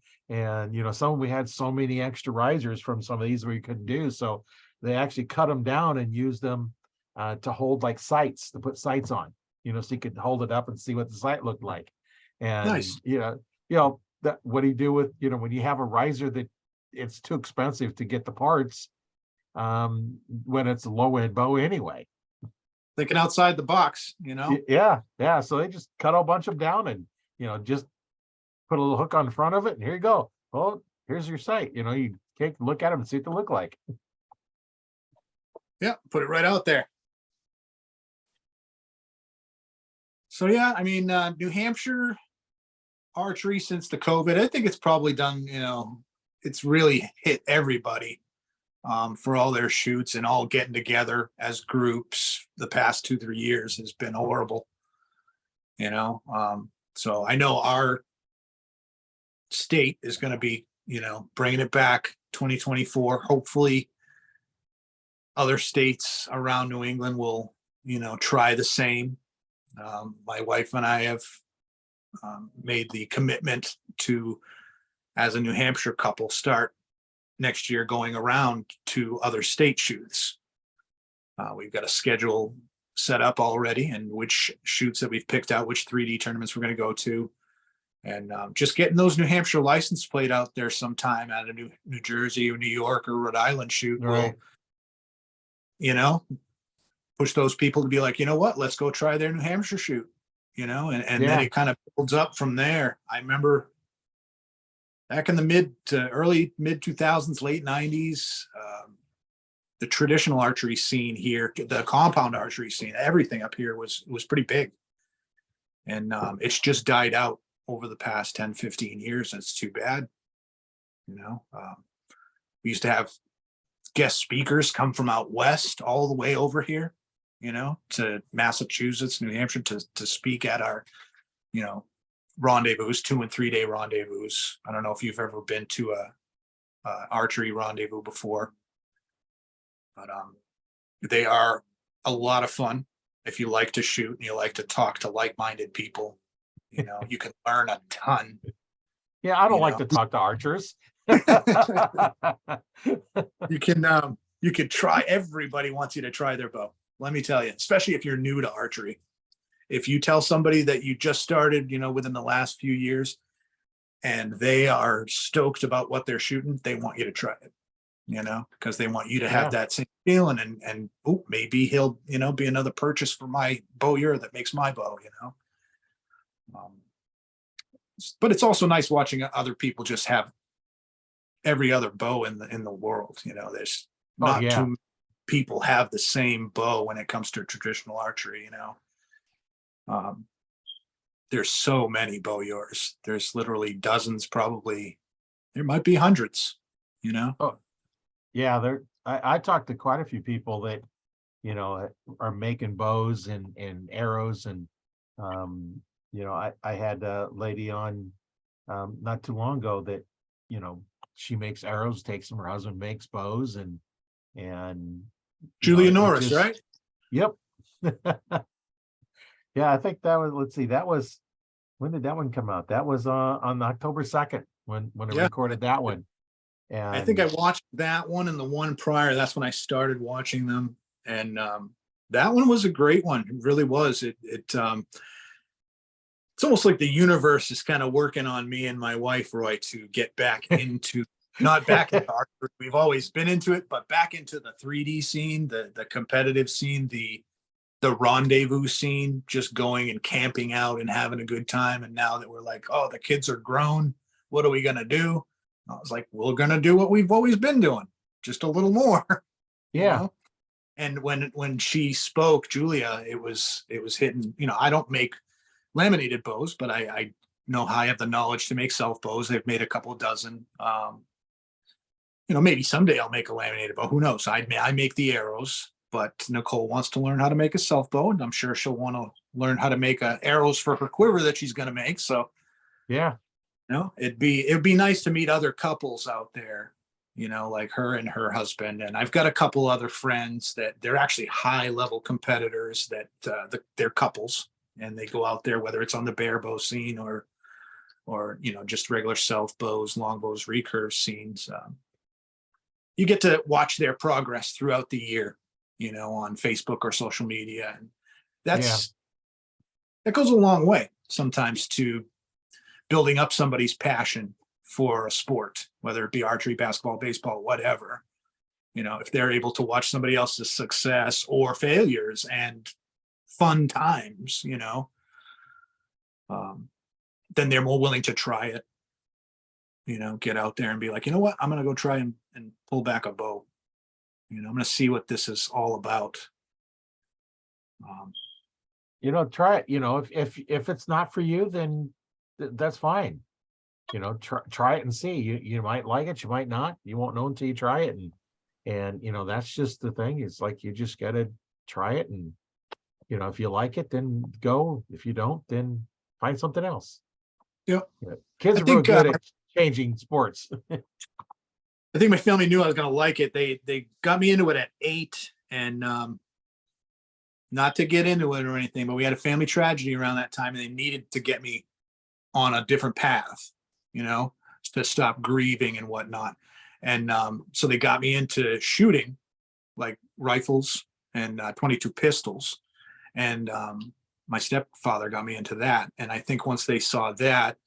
some we had so many extra risers from some of these we couldn't do. So they actually cut them down and used them to hold like sights, to put sights on, so you could hold it up and see what the sight looked like. And
Nice.
that what do you do with, when you have a riser that it's too expensive to get the parts, when it's a low end bow anyway.
Thinking outside the box,
Yeah. So they just cut a bunch of them down and, just put a little hook on the front of it, and here you go. Oh, here's your sight. You take a look at them and see what they look like.
Yeah, put it right out there. So yeah, I mean, New Hampshire archery since the COVID, I think it's probably done, it's really hit everybody for all their shoots, and all getting together as groups the past 2-3 years has been horrible. So I know our state is going to be, bringing it back 2024. Hopefully other states around New England will, try the same. My wife and I have made the commitment to, as a New Hampshire couple, start next year going around to other state shoots. We've got a schedule set up already, and which shoots that we've picked out, which 3D tournaments we're going to go to, and just getting those New Hampshire license plate out there sometime at a New Jersey or New York or Rhode Island shoot
Right.
will, push those people to be like, what, let's go try their New Hampshire shoot, and then it kind of builds up from there. I remember back in the early mid 2000s, late 90s, the traditional archery scene here, the compound archery scene, everything up here was pretty big. And it's just died out over the past 10, 15 years. And it's too bad. We used to have guest speakers come from out west all the way over here, to Massachusetts, New Hampshire to speak at our, rendezvous, 2 and 3 day rendezvous. I don't know if you've ever been to a archery rendezvous before, but they are a lot of fun. If you like to shoot and you like to talk to like-minded people, you can learn a ton.
Yeah, I don't
You
like
know,
to talk to archers.
you can try. Everybody wants you to try their bow. Let me tell you, especially if you're new to archery. If you tell somebody that you just started, within the last few years, and they are stoked about what they're shooting, they want you to try it, because they want you to have
Yeah.
that same feeling, and maybe he'll, be another purchase for my bowyer that makes my bow, Um, but it's also nice watching other people just have every other bow in the world. There's
Oh,
not
yeah.
too many people have the same bow when it comes to traditional archery. Um, there's so many bowyers. There's literally dozens, probably. There might be hundreds.
Oh, yeah. I talked to quite a few people that, are making bows and arrows. And, I had a lady on, not too long ago that, she makes arrows, takes them, her husband makes bows, and,
Julia
it
Norris,
just,
right?
yep. Yeah, I think that was, let's see, when did that one come out? That was on October 2nd when I
Yeah.
recorded that one.
I think I
And
watched that one and the one prior. That's when I started watching them, and that one was a great one. It really was. It's almost like the universe is kind of working on me and my wife, Roy, to get back into, not back into archery. We've always been into it, but back into the 3D scene, the competitive scene, the rendezvous scene, just going and camping out and having a good time. And now that we're like, oh, the kids are grown, what are we gonna do? I was like, we're gonna do what we've always been doing, just a little more, you
yeah,
know. And when she spoke, Julia, it was hitting. I don't make laminated bows, but I know how I have the knowledge to make self bows. I've made a couple of dozen. Maybe someday I'll make a laminated bow. Who knows? I make the arrows, but Nicole wants to learn how to make a self bow, and I'm sure she'll want to learn how to make arrows for her quiver that she's going to make. So,
yeah,
it'd be nice to meet other couples out there, like her and her husband. And I've got a couple other friends that they're actually high level competitors that they're couples, and they go out there, whether it's on the bare bow scene or just regular self bows, long bows, recurve scenes. You get to watch their progress throughout the year, on Facebook or social media. And
yeah,
that goes a long way sometimes to building up somebody's passion for a sport, whether it be archery, basketball, baseball, whatever. If they're able to watch somebody else's success or failures and fun times, then they're more willing to try it, get out there and be like, you know what, I'm going to go try and pull back a bow. I'm going to see what this is all about.
try it. If it's not for you, then that's fine. Try it and see. You might like it, you might not. You won't know until you try it. And that's just the thing. It's like you just got to try it, and if you like it, then go. If you don't, then find something else.
Yeah.
Kids
I
are real
think
good at changing sports.
I think my family knew I was going to like it. They got me into it at 8, and not to get into it or anything, but we had a family tragedy around that time, and they needed to get me on a different path, to stop grieving and whatnot. And so they got me into shooting, like rifles and 22 pistols. And my stepfather got me into that. And I think once they saw that,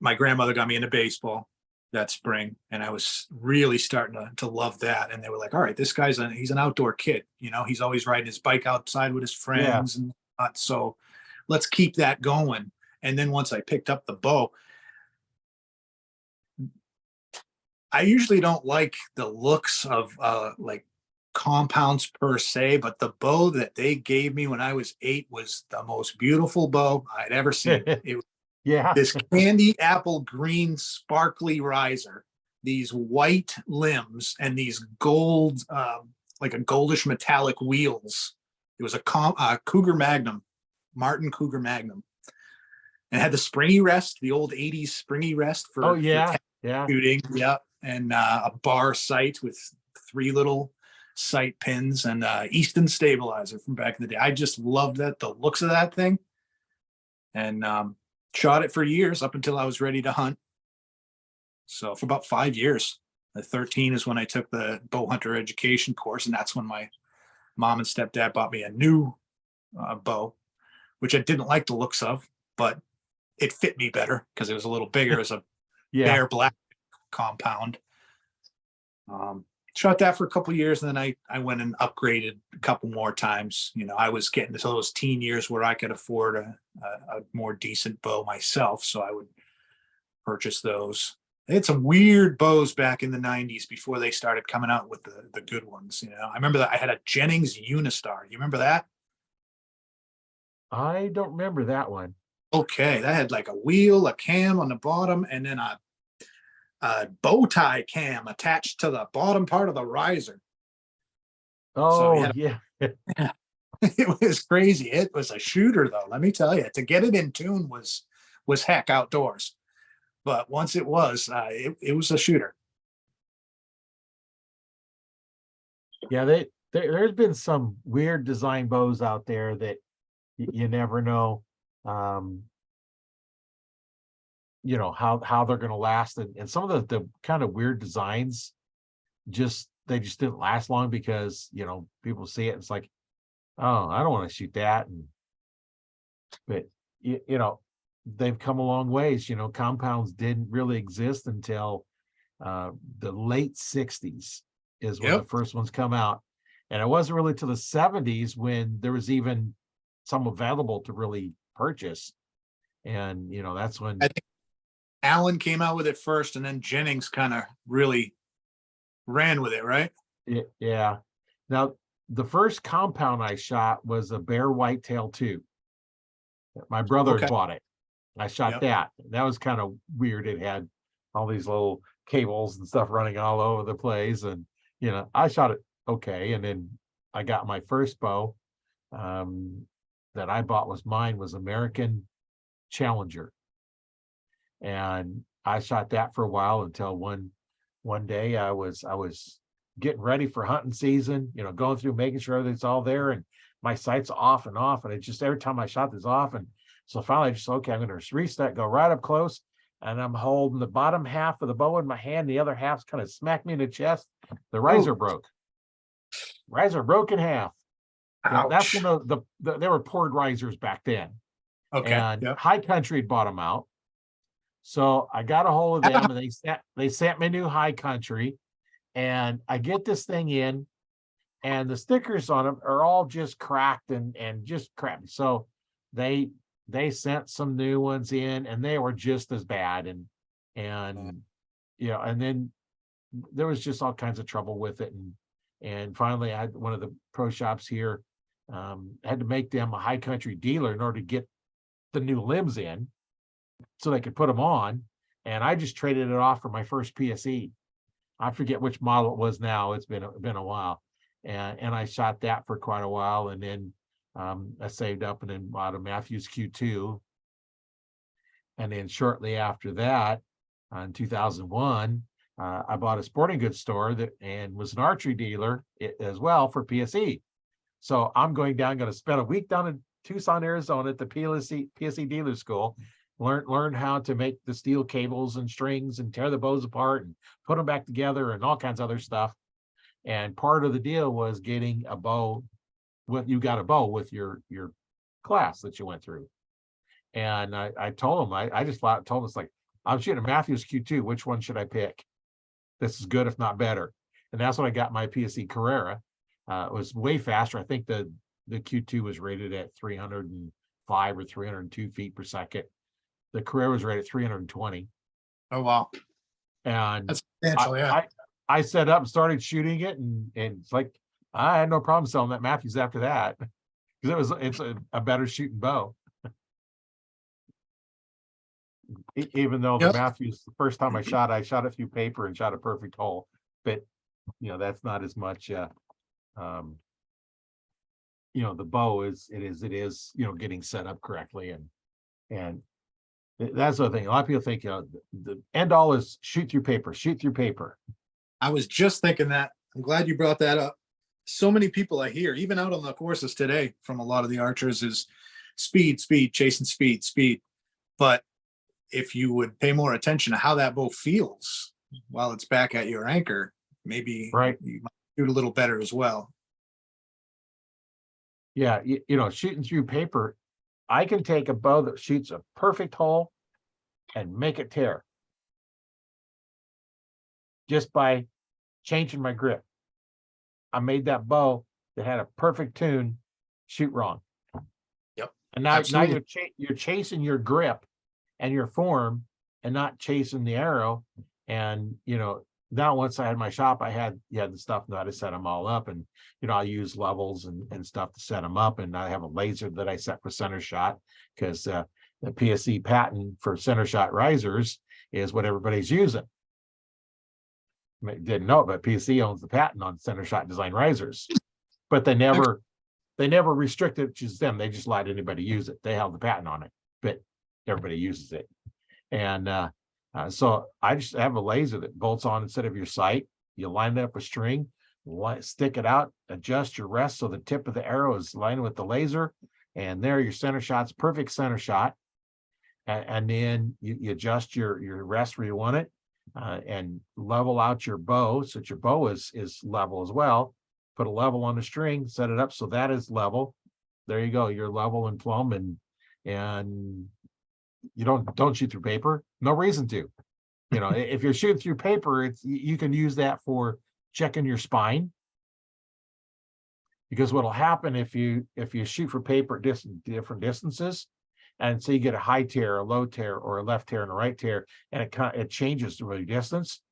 my grandmother got me into baseball that spring, and I was really starting to love that. And they were like, all right, this guy's he's an outdoor kid. He's always riding his bike outside with his
Yeah.
friends and whatnot. So let's keep that going. And then once I picked up the bow, I usually don't like the looks of like compounds per se, but the bow that they gave me when I was 8 was the most beautiful bow I'd ever seen. It was
Yeah.
this candy apple green sparkly riser, these white limbs, and these gold, like a goldish metallic wheels. It was a Cougar Magnum, Martin Cougar Magnum. and had the springy rest, the old 80s springy rest
Oh,
for
yeah. Yeah.
shooting. Yep. And a bar sight with 3 little sight pins and Easton stabilizer from back in the day. I just loved that, the looks of that thing. And shot it for years up until I was ready to hunt. So for about 5 years. At 13 is when I took the bow hunter education course, and that's when my mom and stepdad bought me a new bow, which I didn't like the looks of, but it fit me better because it was a little bigger as a
Yeah.
bare black compound. Shot that for a couple of years, and then I went and upgraded a couple more times. You know, I was getting to those teen years where I could afford a more decent bow myself, so I would purchase those. They had some weird bows back in the 90s before they started coming out with the good ones. You know, I remember that I had a Jennings Unistar. You remember that?
I don't remember that one.
Okay, that had like a wheel, a cam on the bottom, and then a bow tie cam attached to the bottom part of the riser. So
Oh,
yeah,
yeah.
it was crazy. It was a shooter, though. Let me tell you, to get it in tune was heck outdoors. But once it was, it was a shooter.
Yeah, there's been some weird design bows out there that you never know, um, how they're going to last, and some of the kind of weird designs they just didn't last long because people see it and it's like, oh, I don't want to shoot that, but they've come a long ways. Compounds didn't really exist until the late 60s is when the
Yep.
first ones come out. And it wasn't really till the 70s when there was even some available to really purchase. And, that's when,
I think Allen came out with it first, and then Jennings kind of really ran with it, right?
yeah. Now, the first compound I shot was a Bear Whitetail 2. My brother had
Okay.
bought it. I shot
Yep.
that. That was kind of weird. It had all these little cables and stuff running all over the place. And, I shot it okay. And then I got my first bow that I bought was American Challenger. And I shot that for a while until one day I was getting ready for hunting season, going through making sure everything's all there, and my sight's off and off, and it just every time I shot this off. And so finally I just, okay, I'm going to reset, go right up close, and I'm holding the bottom half of the bow in my hand, the other half's kind of smacked me in the chest. The riser broke. Riser broke in half. That's
Ouch.
when they were poured risers back then,
Okay.
and
Yep.
High Country had bought them out. So I got a hold of them, and they sent me new High Country, and I get this thing in, and the stickers on them are all just cracked and just crappy. So they sent some new ones in, and they were just as bad. And and then there was just all kinds of trouble with it. And finally I had one of the pro shops here, had to make them a High Country dealer in order to get the new limbs in so they could put them on. And I just traded it off for my first PSE. I forget which model it was now. It's been a while. And I shot that for quite a while. And then I saved up and then bought a Matthews Q2. And then shortly after that, in 2001, I bought a sporting goods store and was an archery dealer as well for PSE. So I'm going to spend a week down in Tucson, Arizona at the PSE dealer school, learn how to make the steel cables and strings and tear the bows apart and put them back together and all kinds of other stuff. And part of the deal was getting a bow with your class that you went through. And I told him, I just told him, it's like, I'm shooting a Matthews Q2. Which one should I pick? This is good, if not better. And that's when I got my PSE Carrera. It was way faster. I think the Q2 was rated at 305 or 302 feet per second. The Carrera was rated at 320.
Oh, wow.
And
That's substantial, yeah.
I set up and started shooting it, and it's like I had no problem selling that Matthews after that because it's a better shooting bow. Even though the Matthews, the first time I shot it through paper and shot a perfect hole, but that's not as much. The bow is getting set up correctly, and That's the thing. A lot of people think, the end all is shoot through paper, shoot through paper.
I was just thinking that. I'm glad you brought that up. So many people I hear, even out on the courses today, from a lot of the archers, is speed, speed, chasing speed, speed. But if you would pay more attention to how that bow feels while it's back at your anchor, maybe
Right.
you might shoot a little better as well.
Yeah, shooting through paper, I can take a bow that shoots a perfect hole and make it tear just by changing my grip. I made that bow that had a perfect tune shoot wrong.
Yep.
And now
Absolutely.
you're chasing your grip and your form and not chasing the arrow. And now once I had my shop, I had the stuff that I set them all up, and I use levels and stuff to set them up, and I have a laser that I set for center shot, because the PSE patent for center shot risers is what everybody's using. Didn't know it, but PSE owns the patent on center shot design risers, but they never restricted it to them. They just let anybody use it. They held the patent on it, but everybody uses it. And so I just have a laser that bolts on instead of your sight. You line it up a string, stick it out, adjust your rest so the tip of the arrow is lined with the laser, and there your center shot's perfect center shot. And then you adjust your rest where you want it, and level out your bow so that your bow is level as well. Put a level on the string, set it up so that is level. There you go. You're level and plumb, and you don't shoot through paper. No reason to. If you're shooting through paper, you can use that for checking your spine. Because what'll happen if you shoot for paper at different distances, and so you get a high tear, a low tear, or a left tear and a right tear, and it changes the distance.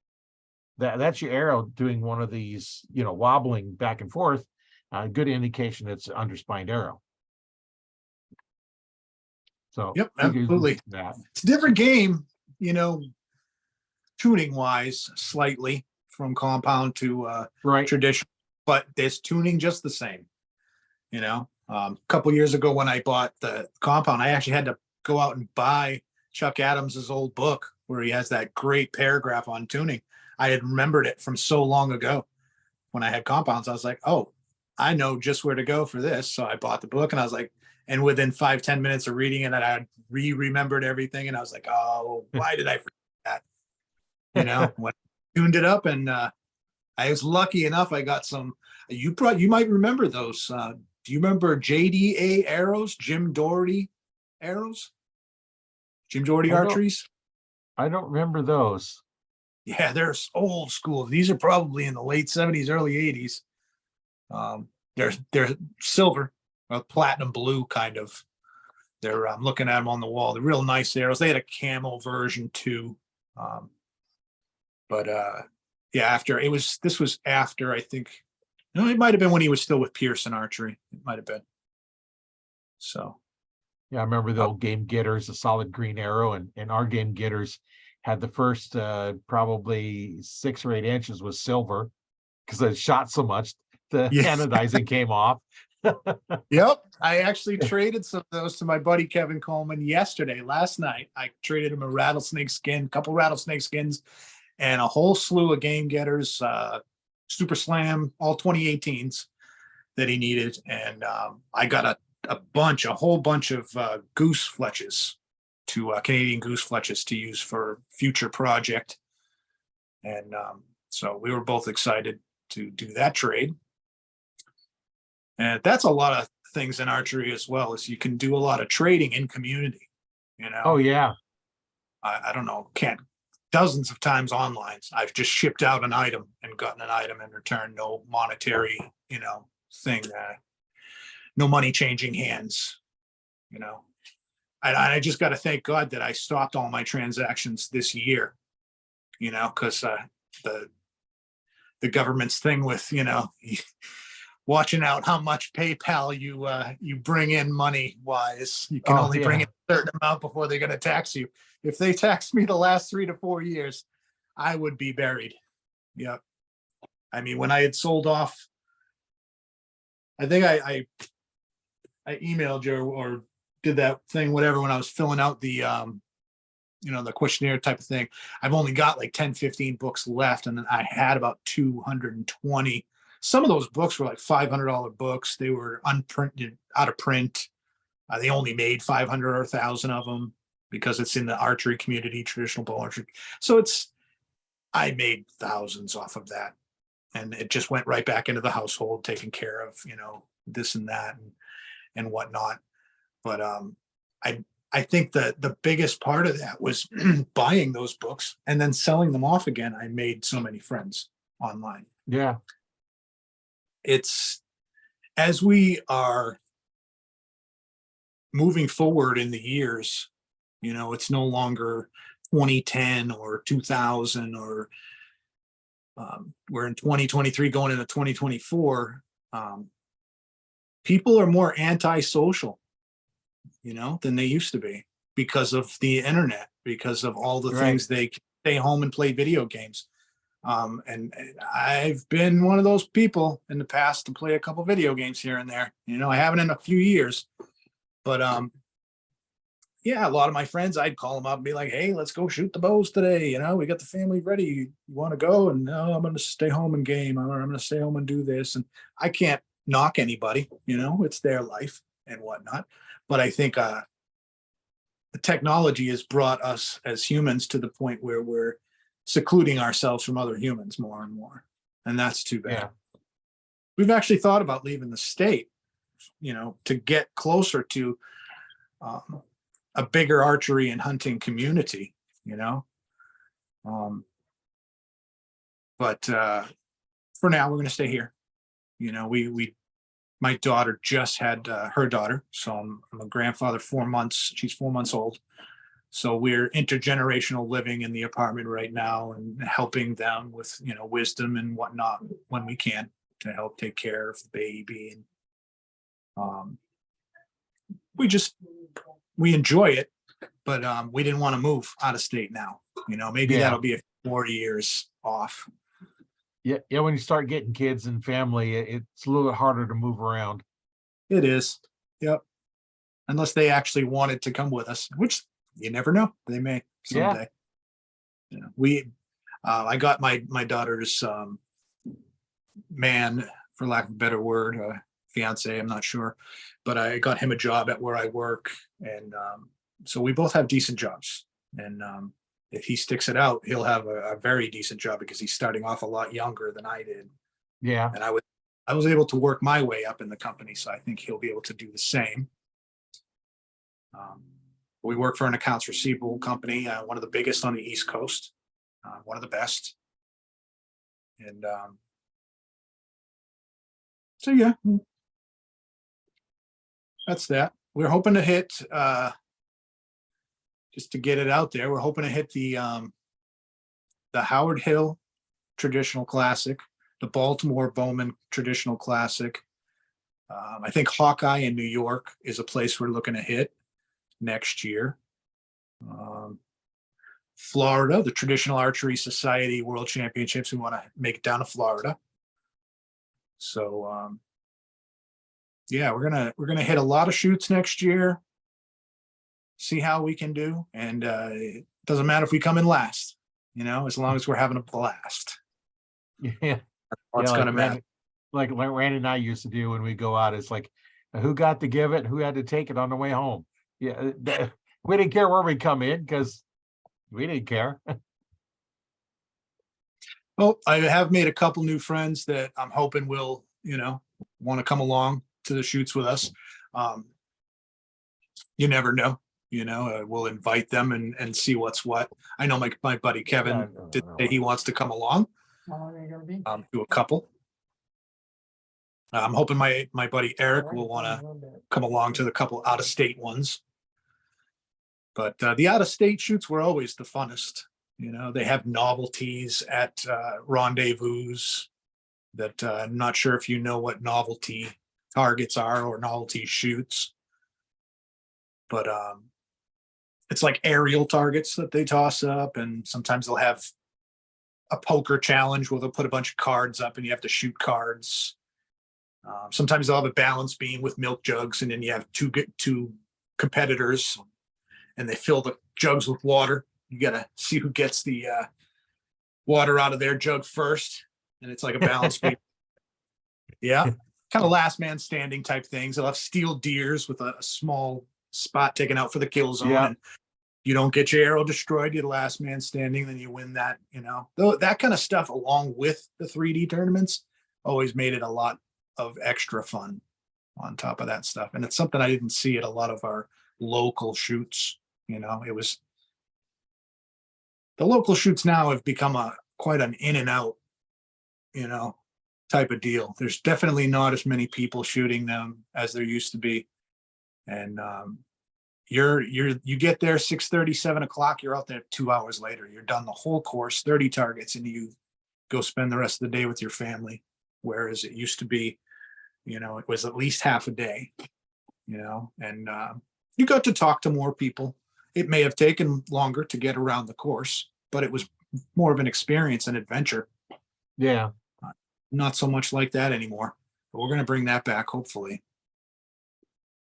That's your arrow doing one of these, wobbling back and forth. Good indication it's an underspined arrow. So
Yep, absolutely. It's a different game, tuning wise, slightly from compound to traditional, but there's tuning just the same. A couple years ago when I bought the compound, I actually had to go out and buy Chuck Adams's old book where he has that great paragraph on tuning. I had remembered it from so long ago when I had compounds. I was like, oh, I know just where to go for this. So I bought the book, and I was like, and within 5-10 minutes of reading it, I remembered everything. And I was like, oh, why did I forget that? When I tuned it up, and I was lucky enough. I got some, you might remember those. Do you remember JDA arrows, Jim Doherty arrows? Jim Doherty archeries?
I don't remember those.
Yeah, they're old school. These are probably in the late 70s, early 80s. They're silver, platinum blue kind of. I'm looking at them on the wall. They're real nice arrows. They had a camo version too. Yeah, this was after, I think, it might have been when he was still with Pearson Archery. It might have been. So.
Yeah, I remember the old Game Getters, a solid green arrow, and our Game Getters had the first probably 6 or 8 inches was silver, because it shot so much the anodizing came off.
Yep, I actually traded some of those to my buddy Kevin Coleman last night. I traded him a rattlesnake skin, couple rattlesnake skins, and a whole slew of Game Getters, Super Slam, all 2018s that he needed. And I got a whole bunch of goose fletches, Canadian goose fletches to use for future project. And so we were both excited to do that trade. And that's a lot of things in archery as well, is you can do a lot of trading in community.
Oh yeah.
I don't know, dozens of times online, I've just shipped out an item and gotten an item in return. No monetary, thing, no money changing hands, I just got to thank God that I stopped all my transactions this year, because the government's thing with, watching out how much PayPal you bring in money wise. You can only bring in a certain amount before they're going to tax you. If they taxed me the last 3 to 4 years, I would be buried. Yep. I mean, when I had sold off, I think I emailed you or did that thing, whatever, when I was filling out the the questionnaire type of thing. I've only got like 10, 15 books left. And then I had about 220. Some of those books were like $500 books. They were unprinted, out of print. They only made 500 or 1,000 of them because it's in the archery community, traditional bow archery. So I made thousands off of that. And it just went right back into the household, taking care of, this and that and whatnot. But I think that the biggest part of that was buying those books and then selling them off again. I made so many friends online.
Yeah.
It's, as we are moving forward in the years, it's no longer 2010 or 2000 or we're in 2023 going into 2024. People are more antisocial, than they used to be because of the internet, because of all the things they can stay home and play video games. And I've been one of those people in the past to play a couple video games here and there. I haven't in a few years, but yeah, a lot of my friends, I'd call them up and be like, hey, let's go shoot the bows today. We got the family ready. You want to go? And no, I'm going to stay home and game. Or I'm going to stay home and do this. And I can't knock anybody, it's their life and whatnot. But I think the technology has brought us as humans to the point where we're secluding ourselves from other humans more and more. And that's too bad.
Yeah.
We've actually thought about leaving the state, to get closer to a bigger archery and hunting community, but for now we're going to stay here. My daughter just had her daughter, so I'm a grandfather. 4 months, she's 4 months old, so we're intergenerational living in the apartment right now and helping them with wisdom and whatnot when we can to help take care of the baby. And we enjoy it, but we didn't want to move out of state now. Maybe that'll be 4 years off.
Yeah. When you start getting kids and family, it's a little bit harder to move around.
It is. Yep. Unless they actually wanted to come with us, which you never know. They may someday. Yeah. I got my daughter's man, for lack of a better word, fiance, I'm not sure, but I got him a job at where I work. And so we both have decent jobs. And if he sticks it out, he'll have a very decent job because he's starting off a lot younger than I did.
Yeah.
And I was able to work my way up in the company. So I think he'll be able to do the same. We work for an accounts receivable company, one of the biggest on the East Coast, one of the best. And so, yeah, that's that. We're hoping to hit, just to get it out there, we're hoping to hit the Howard Hill Traditional Classic, the Baltimore Bowman Traditional Classic. I think Hawkeye in New York is a place we're looking to hit next year. Florida, the Traditional Archery Society World Championships, we want to make it down to Florida. So yeah, we're gonna hit a lot of shoots next year, see how we can do, and it doesn't matter if we come in last, as long as we're having a blast.
Yeah.
What's gonna matter.
Like Randy and I used to do when we go out. It's like, who got to give it, who had to take it on the way home. Yeah, we didn't care where we come in because we didn't care.
Well, I have made a couple new friends that I'm hoping will, want to come along to the shoots with us. You never know, we'll invite them and see what's what. I know my buddy Kevin did say he wants to come along.
How long are you gonna be?
To a couple. I'm hoping my buddy Eric will want to come along to the couple out of state ones. But the out of state shoots were always the funnest. They have novelties at rendezvous that I'm not sure if you know what novelty targets are or novelty shoots. But it's like aerial targets that they toss up, and sometimes they'll have a poker challenge where they'll put a bunch of cards up and you have to shoot cards. Sometimes they'll have a balance beam with milk jugs, and then you have two competitors, and they fill the jugs with water You got to see who gets the water out of their jug first. And it's like a balance beam. Yeah. Kind of last man standing type things. They'll have steel deers with a small spot taken out for the kill zone.
Yeah.
And you don't get your arrow destroyed, you're the last man standing, then you win that, Though that kind of stuff along with the 3D tournaments always made it a lot of extra fun on top of that stuff. And it's something I didn't see at a lot of our local shoots. It was the local shoots now have become quite an in and out, type of deal. There's definitely not as many people shooting them as there used to be. And you get there 6:30, 7 o'clock, you're out there 2 hours later. You're done the whole course, 30 targets, and you go spend the rest of the day with your family. Whereas it used to be, it was at least half a day, and you got to talk to more people. It may have taken longer to get around the course, but it was more of an experience and adventure.
Yeah.
Not so much like that anymore, but we're going to bring that back, hopefully.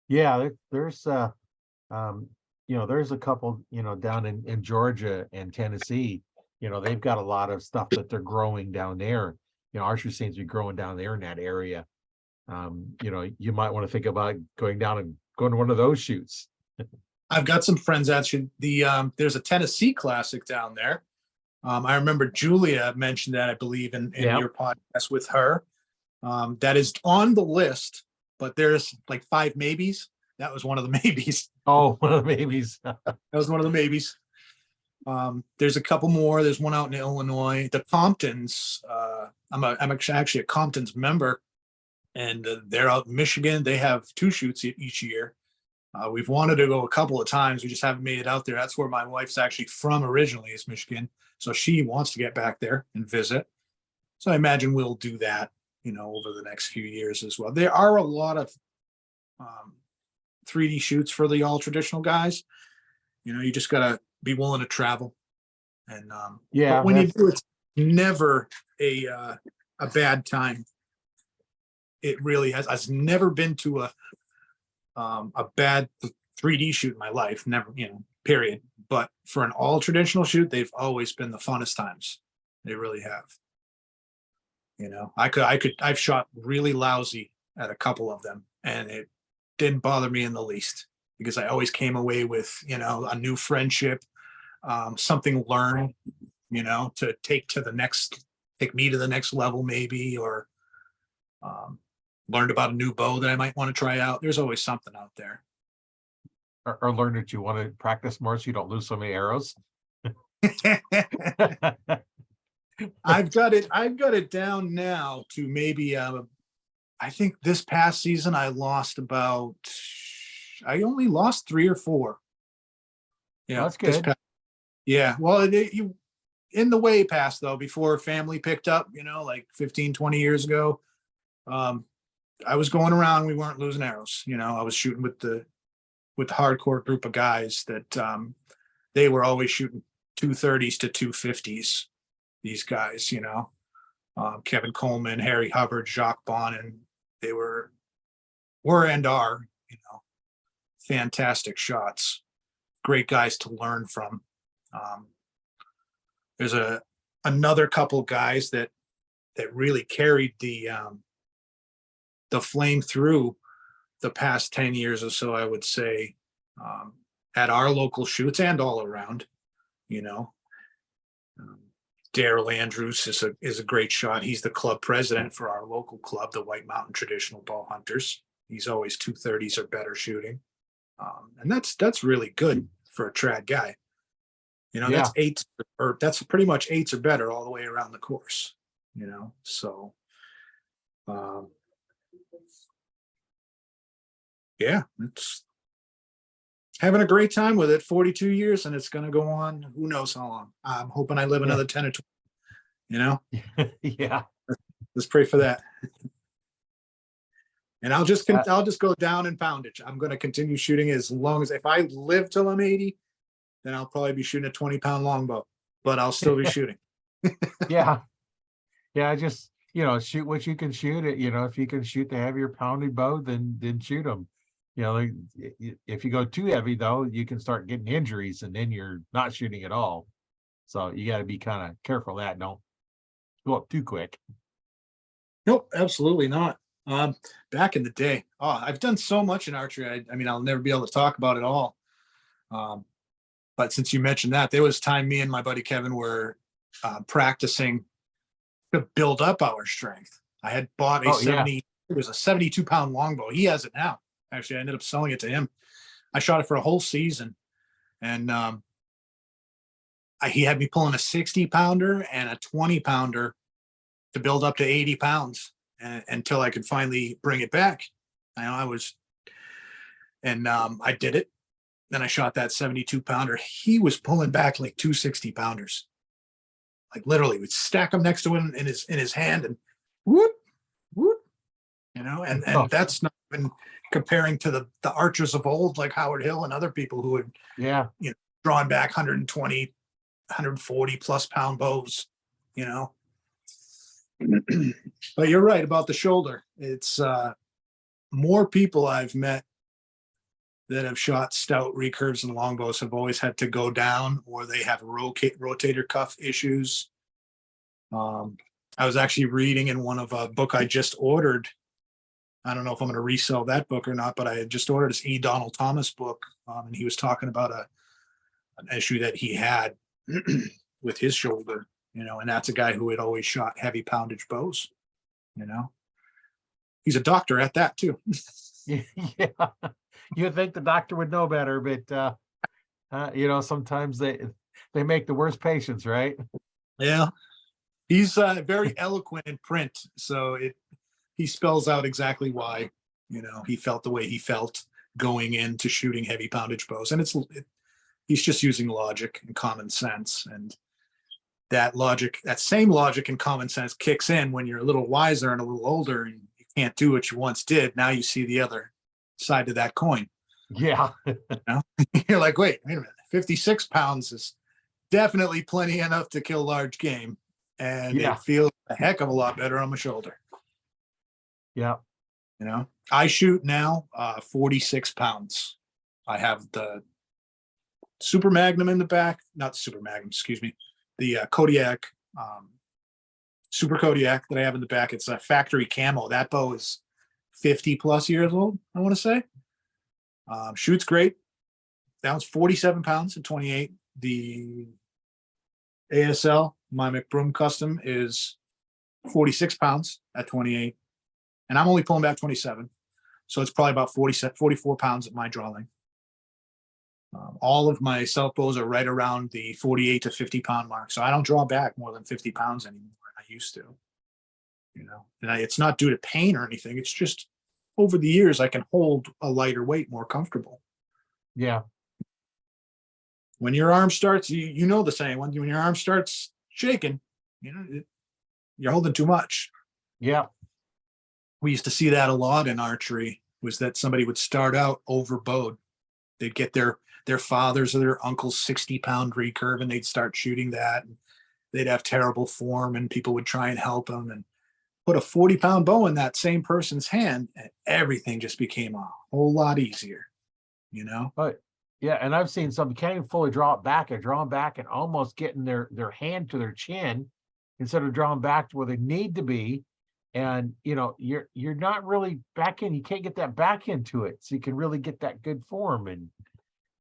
Yeah, there's there's a couple, down in Georgia and Tennessee, they've got a lot of stuff that they're growing down there. Archery seems to be growing down there in that area. You might want to think about going down and going to one of those shoots.
I've got some friends actually. There's a Tennessee Classic down there. I remember Julia mentioned that, I believe, in your podcast with her. That is on the list, but there's like 5 maybes. That was one of the maybes.
Oh, one of the maybes.
That was one of the maybes. There's a couple more. There's one out in Illinois. The Comptons. I'm actually a Comptons member, and they're out in Michigan. They have 2 shoots each year. We've wanted to go a couple of times. We just haven't made it out there. That's where my wife's actually from originally, is Michigan. So she wants to get back there and visit. So I imagine we'll do that, over the next few years as well. There are a lot of 3D shoots for the all traditional guys. You just got to be willing to travel. And but when you do, it's never a bad time. It really has. I've never been to a bad 3D shoot in my life. Never, period. But for an all traditional shoot, they've always been the funnest times. They really have. I've shot really lousy at a couple of them, and it didn't bother me in the least, because I always came away with, a new friendship, something learned, to take me to the next level, maybe, or learned about a new bow that I might want to try out. There's always something out there.
Or learn that you want to practice more so you don't lose so many arrows.
I've got it down now to maybe I think this past season I only lost 3 or 4. Yeah,
that's good.
Yeah, well, in the way past, though, before family picked up, like 15, 20 years ago, I was going around, we weren't losing arrows. I was shooting with the hardcore group of guys that they were always shooting 230s to 250s. These guys, Kevin Coleman, Harry Hubbard, Jacques Bonin, they were and are, fantastic shots, great guys to learn from. There's another couple guys that really carried the flame through the past 10 years or so, I would say, at our local shoots and all around. Daryl Andrews is a great shot. He's the club president for our local club, the White Mountain Traditional Bow Hunters. He's always 230s or better shooting, and that's really good for a trad guy. That's 8, or that's pretty much 8s or better all the way around the course. So yeah, it's having a great time with it. 42 years, and it's going to go on. Who knows how long? I'm hoping I live another 10 or 20.
Yeah.
Let's pray for that. And I'll just go down in poundage. I'm going to continue shooting as long as, if I live till I'm 80, then I'll probably be shooting a 20-pound longbow, but I'll still be shooting.
Yeah. Just, shoot what you can shoot it. If you can shoot the heavier pounded bow, then shoot them. You know, if you go too heavy though, you can start getting injuries and then you're not shooting at all. So you got to be kind of careful of that. Don't go up too quick.
Nope, absolutely not. Back in the day, I've done so much in archery. I mean, I'll never be able to talk about it all. Um, but since you mentioned that, there was time me and my buddy Kevin were practicing to build up our strength. I had bought a
Oh yeah.
it was a 72-pound longbow. He has it now. Actually, I ended up selling it to him. I shot it for a whole season, and he had me pulling a 60-pounder and a 20-pounder to build up to 80 pounds until I could finally bring it back. I did it. Then I shot that 72-pounder. He was pulling back like 260-pounders. Like literally, we'd stack them next to him in his hand and whoop, whoop, and that's not even comparing to the archers of old, like Howard Hill and other people who had,
Yeah.
drawn back 120, 140 plus pound bows, you know. But you're right about the shoulder. It's more people I've met that have shot stout recurves and longbows have always had to go down, or they have rotator cuff issues. I was actually reading in one of a book I just ordered. I don't know if I'm going to resell that book or not, but I had just ordered this E. Donald Thomas book, and he was talking about an issue that he had with his shoulder, and that's a guy who had always shot heavy poundage bows. He's a doctor at that too.
Yeah. You'd think the doctor would know better, but sometimes they make the worst patients, right?
Yeah, he's very eloquent in print, so he spells out exactly why he felt the way he felt going into shooting heavy poundage bows, and he's just using logic and common sense, and that same logic and common sense kicks in when you're a little wiser and a little older, and you can't do what you once did. Now you see the other side of that coin.
Yeah.
You're like, wait a minute, 56 pounds is definitely plenty enough to kill large game, and
Yeah.
it feels a heck of a lot better on my shoulder.
Yeah.
I shoot now 46 pounds. I have the Super Magnum in the back, not Super Magnum, excuse me, the Kodiak, Super Kodiak that I have in the back. It's a factory camo. That bow is 50 plus years old, I want to say. Shoots great. That was 47 pounds at 28. The ASL, my McBroom Custom, is 46 pounds at 28. And I'm only pulling back 27. So it's probably about 44 pounds at my draw length. All of my self bows are right around the 48 to 50 pound mark. So I don't draw back more than 50 pounds anymore. I used to, and it's not due to pain or anything. It's just over the years, I can hold a lighter weight more comfortable.
Yeah.
When your arm starts, you know the saying, when your arm starts shaking, you're holding too much.
Yeah.
We used to see that a lot in archery, was that somebody would start out overbowed. They'd get their father's or their uncle's 60-pound recurve, and they'd start shooting that. And they'd have terrible form, and people would try and help them and put a 40-pound bow in that same person's hand, and everything just became a whole lot easier,
But yeah, and I've seen some can't even fully draw it back and drawing back and almost getting their hand to their chin instead of drawing back to where they need to be. And you're not really back in, you can't get that back into it. So you can really get that good form.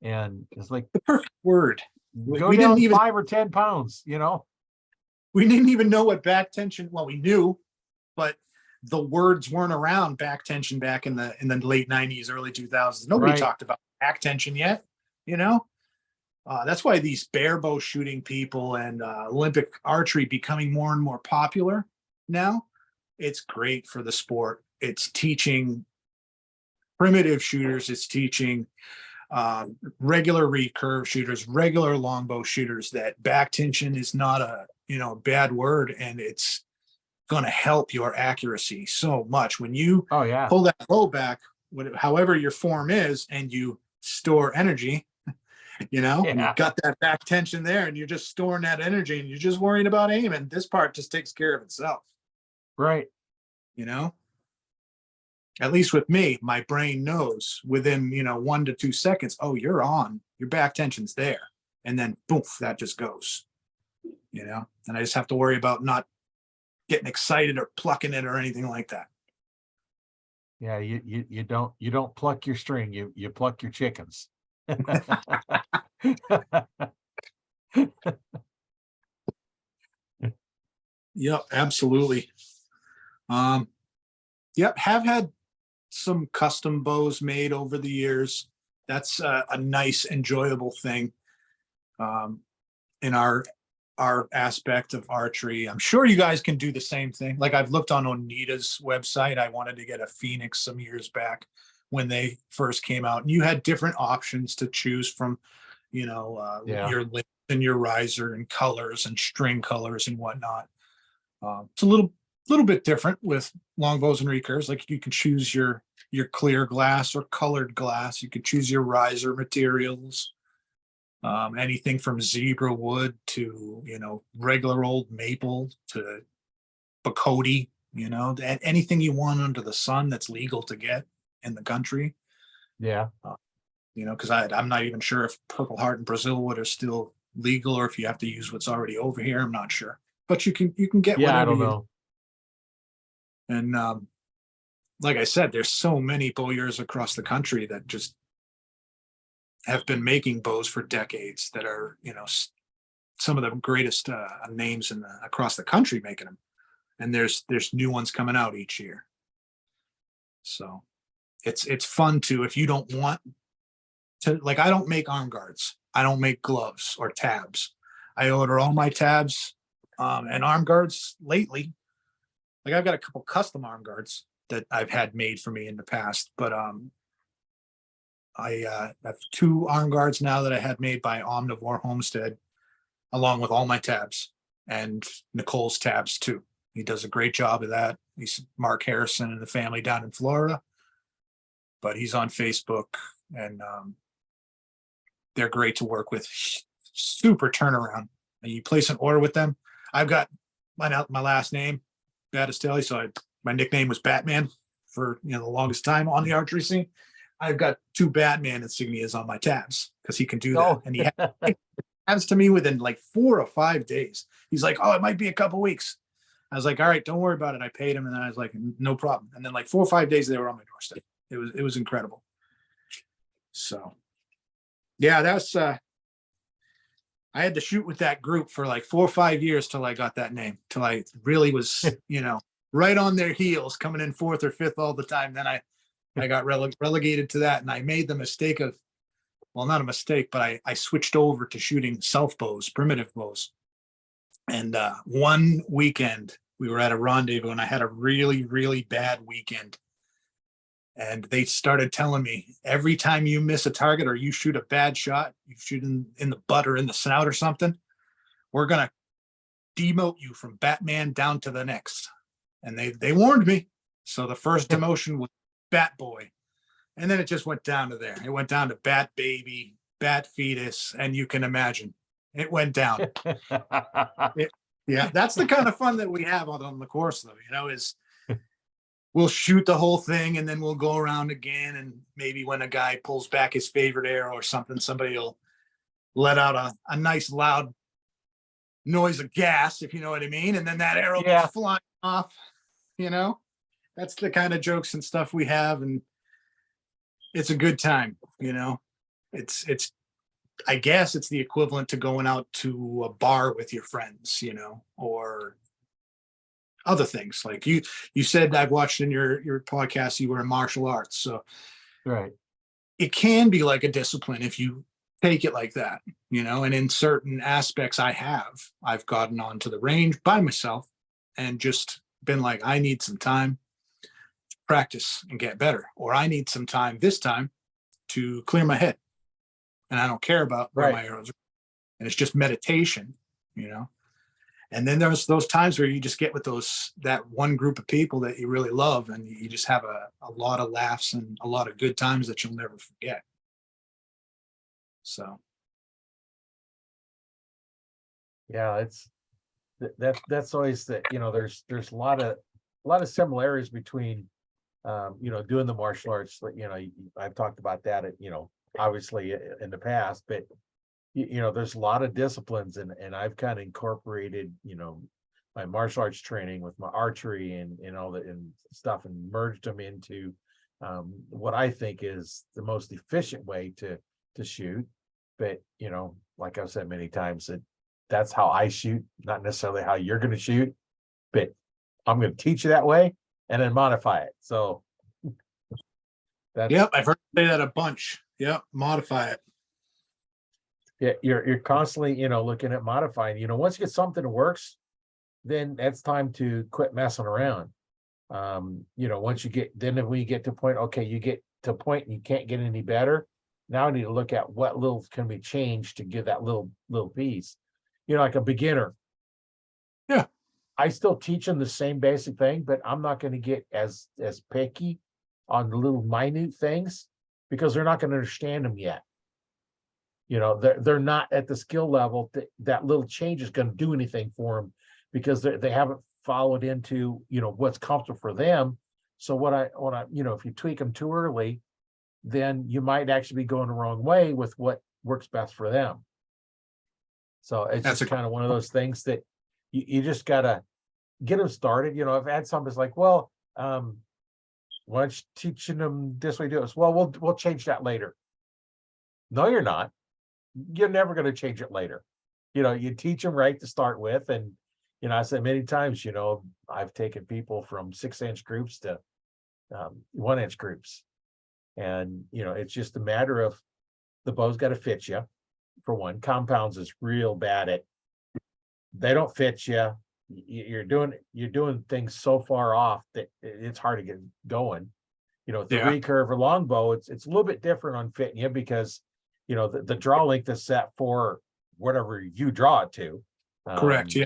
And it's like
the perfect word.
Go down 5 or 10 pounds,
We didn't even know what back tension, well, we knew, but the words weren't around back tension back in the late 90s, early 2000s. Nobody talked about back tension yet, that's why these bare bow shooting people and Olympic archery becoming more and more popular now. It's great for the sport. It's teaching primitive shooters. It's teaching regular recurve shooters, regular longbow shooters, that back tension is not a bad word, and it's going to help your accuracy so much when you pull that bow back, however your form is, and you store energy. And you've got that back tension there, and you're just storing that energy, and you're just worrying about aiming. This part just takes care of itself.
Right.
At least with me, my brain knows within, 1 to 2 seconds, oh, you're on, your back tension's there. And then boom, that just goes, and I just have to worry about not getting excited or plucking it or anything like that.
Yeah, you don't pluck your string, you pluck your chickens.
Yep, absolutely. Um, yep, have had some custom bows made over the years. That's a nice, enjoyable thing um, in our aspect of archery. I'm sure you guys can do the same thing. Like I've looked on Onita's website. I wanted to get a Phoenix some years back when they first came out, and you had different options to choose from.
Yeah.
Your length and your riser and colors and string colors and whatnot. It's a little bit different with longbows and recurves. Like you can choose your clear glass or colored glass. You could choose your riser materials. Anything from zebra wood to regular old maple to Bacote. Anything you want under the sun that's legal to get in the country.
Yeah.
Because I'm not even sure if Purple Heart and Brazil wood are still legal or if you have to use what's already over here. I'm not sure, but you can get
Yeah, I
whatever
don't
you.
know.
And like I said, there's so many bowyers across the country that just have been making bows for decades that are, some of the greatest names across the country making them. And there's new ones coming out each year. So it's fun too. If you don't want to, like, I don't make arm guards. I don't make gloves or tabs. I order all my tabs and arm guards lately. Like I've got a couple custom arm guards that I've had made for me in the past, but I have 2 arm guards now that I had made by Omnivore Homestead, along with all my tabs and Nicole's tabs too. He does a great job of that. He's Mark Harrison and the family down in Florida, but he's on Facebook and they're great to work with. Super turnaround. And you place an order with them. I've got my last name, Battistelli, so my nickname was Batman for the longest time on the archery scene. I've got 2 Batman insignias on my tabs because he can do that.
Oh.
And he hands to me within like 4 or 5 days. He's like, oh, it might be a couple weeks. I was like, all right, don't worry about it. I paid him, and then I was like, no problem. And then like 4 or 5 days, they were on my doorstep. It was incredible. So, yeah, that's I had to shoot with that group for like 4 or 5 years till I got that name. Till I really was, right on their heels, coming in 4th or 5th all the time. Then I got relegated to that, and I made the mistake of, well, not a mistake, but I switched over to shooting self bows, primitive bows. And one weekend we were at a rendezvous, and I had a really, really bad weekend. And they started telling me, every time you miss a target or you shoot a bad shot, you shoot in the butt or in the snout or something, we're gonna demote you from Batman down to the next. And they warned me. So the first demotion was Bat Boy. And then it just went down to there. It went down to Bat Baby, Bat Fetus, and you can imagine it went down. Yeah, that's the kind of fun that we have on the course, though, is we'll shoot the whole thing and then we'll go around again. And maybe when a guy pulls back his favorite arrow or something, somebody will let out a nice loud noise of gas, if you know what I mean. And then that arrow goes flying off, that's the kind of jokes and stuff we have. And it's a good time, it's, I guess it's the equivalent to going out to a bar with your friends, or other things. Like you said, I've watched in your podcast, you were in martial arts. So
right.
It can be like a discipline if you take it like that, and in certain aspects I've gotten onto the range by myself and just been like, I need some time to practice and get better, or I need some time this time to clear my head. And I don't care about where my arrows are. And it's just meditation, And then there's those times where you just get with that one group of people that you really love, and you just have a lot of laughs and a lot of good times that you'll never forget. So.
Yeah, that's always there's a lot of similarities between doing the martial arts, I've talked about that, obviously in the past, but there's a lot of disciplines, and I've kind of incorporated, my martial arts training with my archery and all that and stuff, and merged them into what I think is the most efficient way to shoot. But like I've said many times, that's how I shoot, not necessarily how you're going to shoot, but I'm going to teach you that way and then modify it. So
Yep, I've heard you say that a bunch. Yep, modify it.
Yeah, you're constantly, looking at modifying. Once you get something that works, then it's time to quit messing around. Once you get, then when you get to a point, okay, you get to a point and you can't get any better. Now I need to look at what little can be changed to give that little piece. Like a beginner.
Yeah.
I still teach them the same basic thing, but I'm not going to get as picky on the little minute things because they're not going to understand them yet. They're not at the skill level that little change is going to do anything for them because they haven't followed into, what's comfortable for them. So what I, if you tweak them too early, then you might actually be going the wrong way with what works best for them. So it's just kind of one of those things that you just got to get them started. I've had some that's like, well, why don't you teaching them this way, do it? Well, we'll change that later. No, you're not. You're never going to change it later. You teach them right to start with. And, I said many times, I've taken people from 6-inch groups to 1-inch groups. And, it's just a matter of the bow's got to fit you. For one, compounds is real bad at, they don't fit you. You're doing things so far off that it's hard to get going. The recurve or longbow, it's a little bit different on fitting you because the draw length is set for whatever you draw it to.
Correct. Yeah.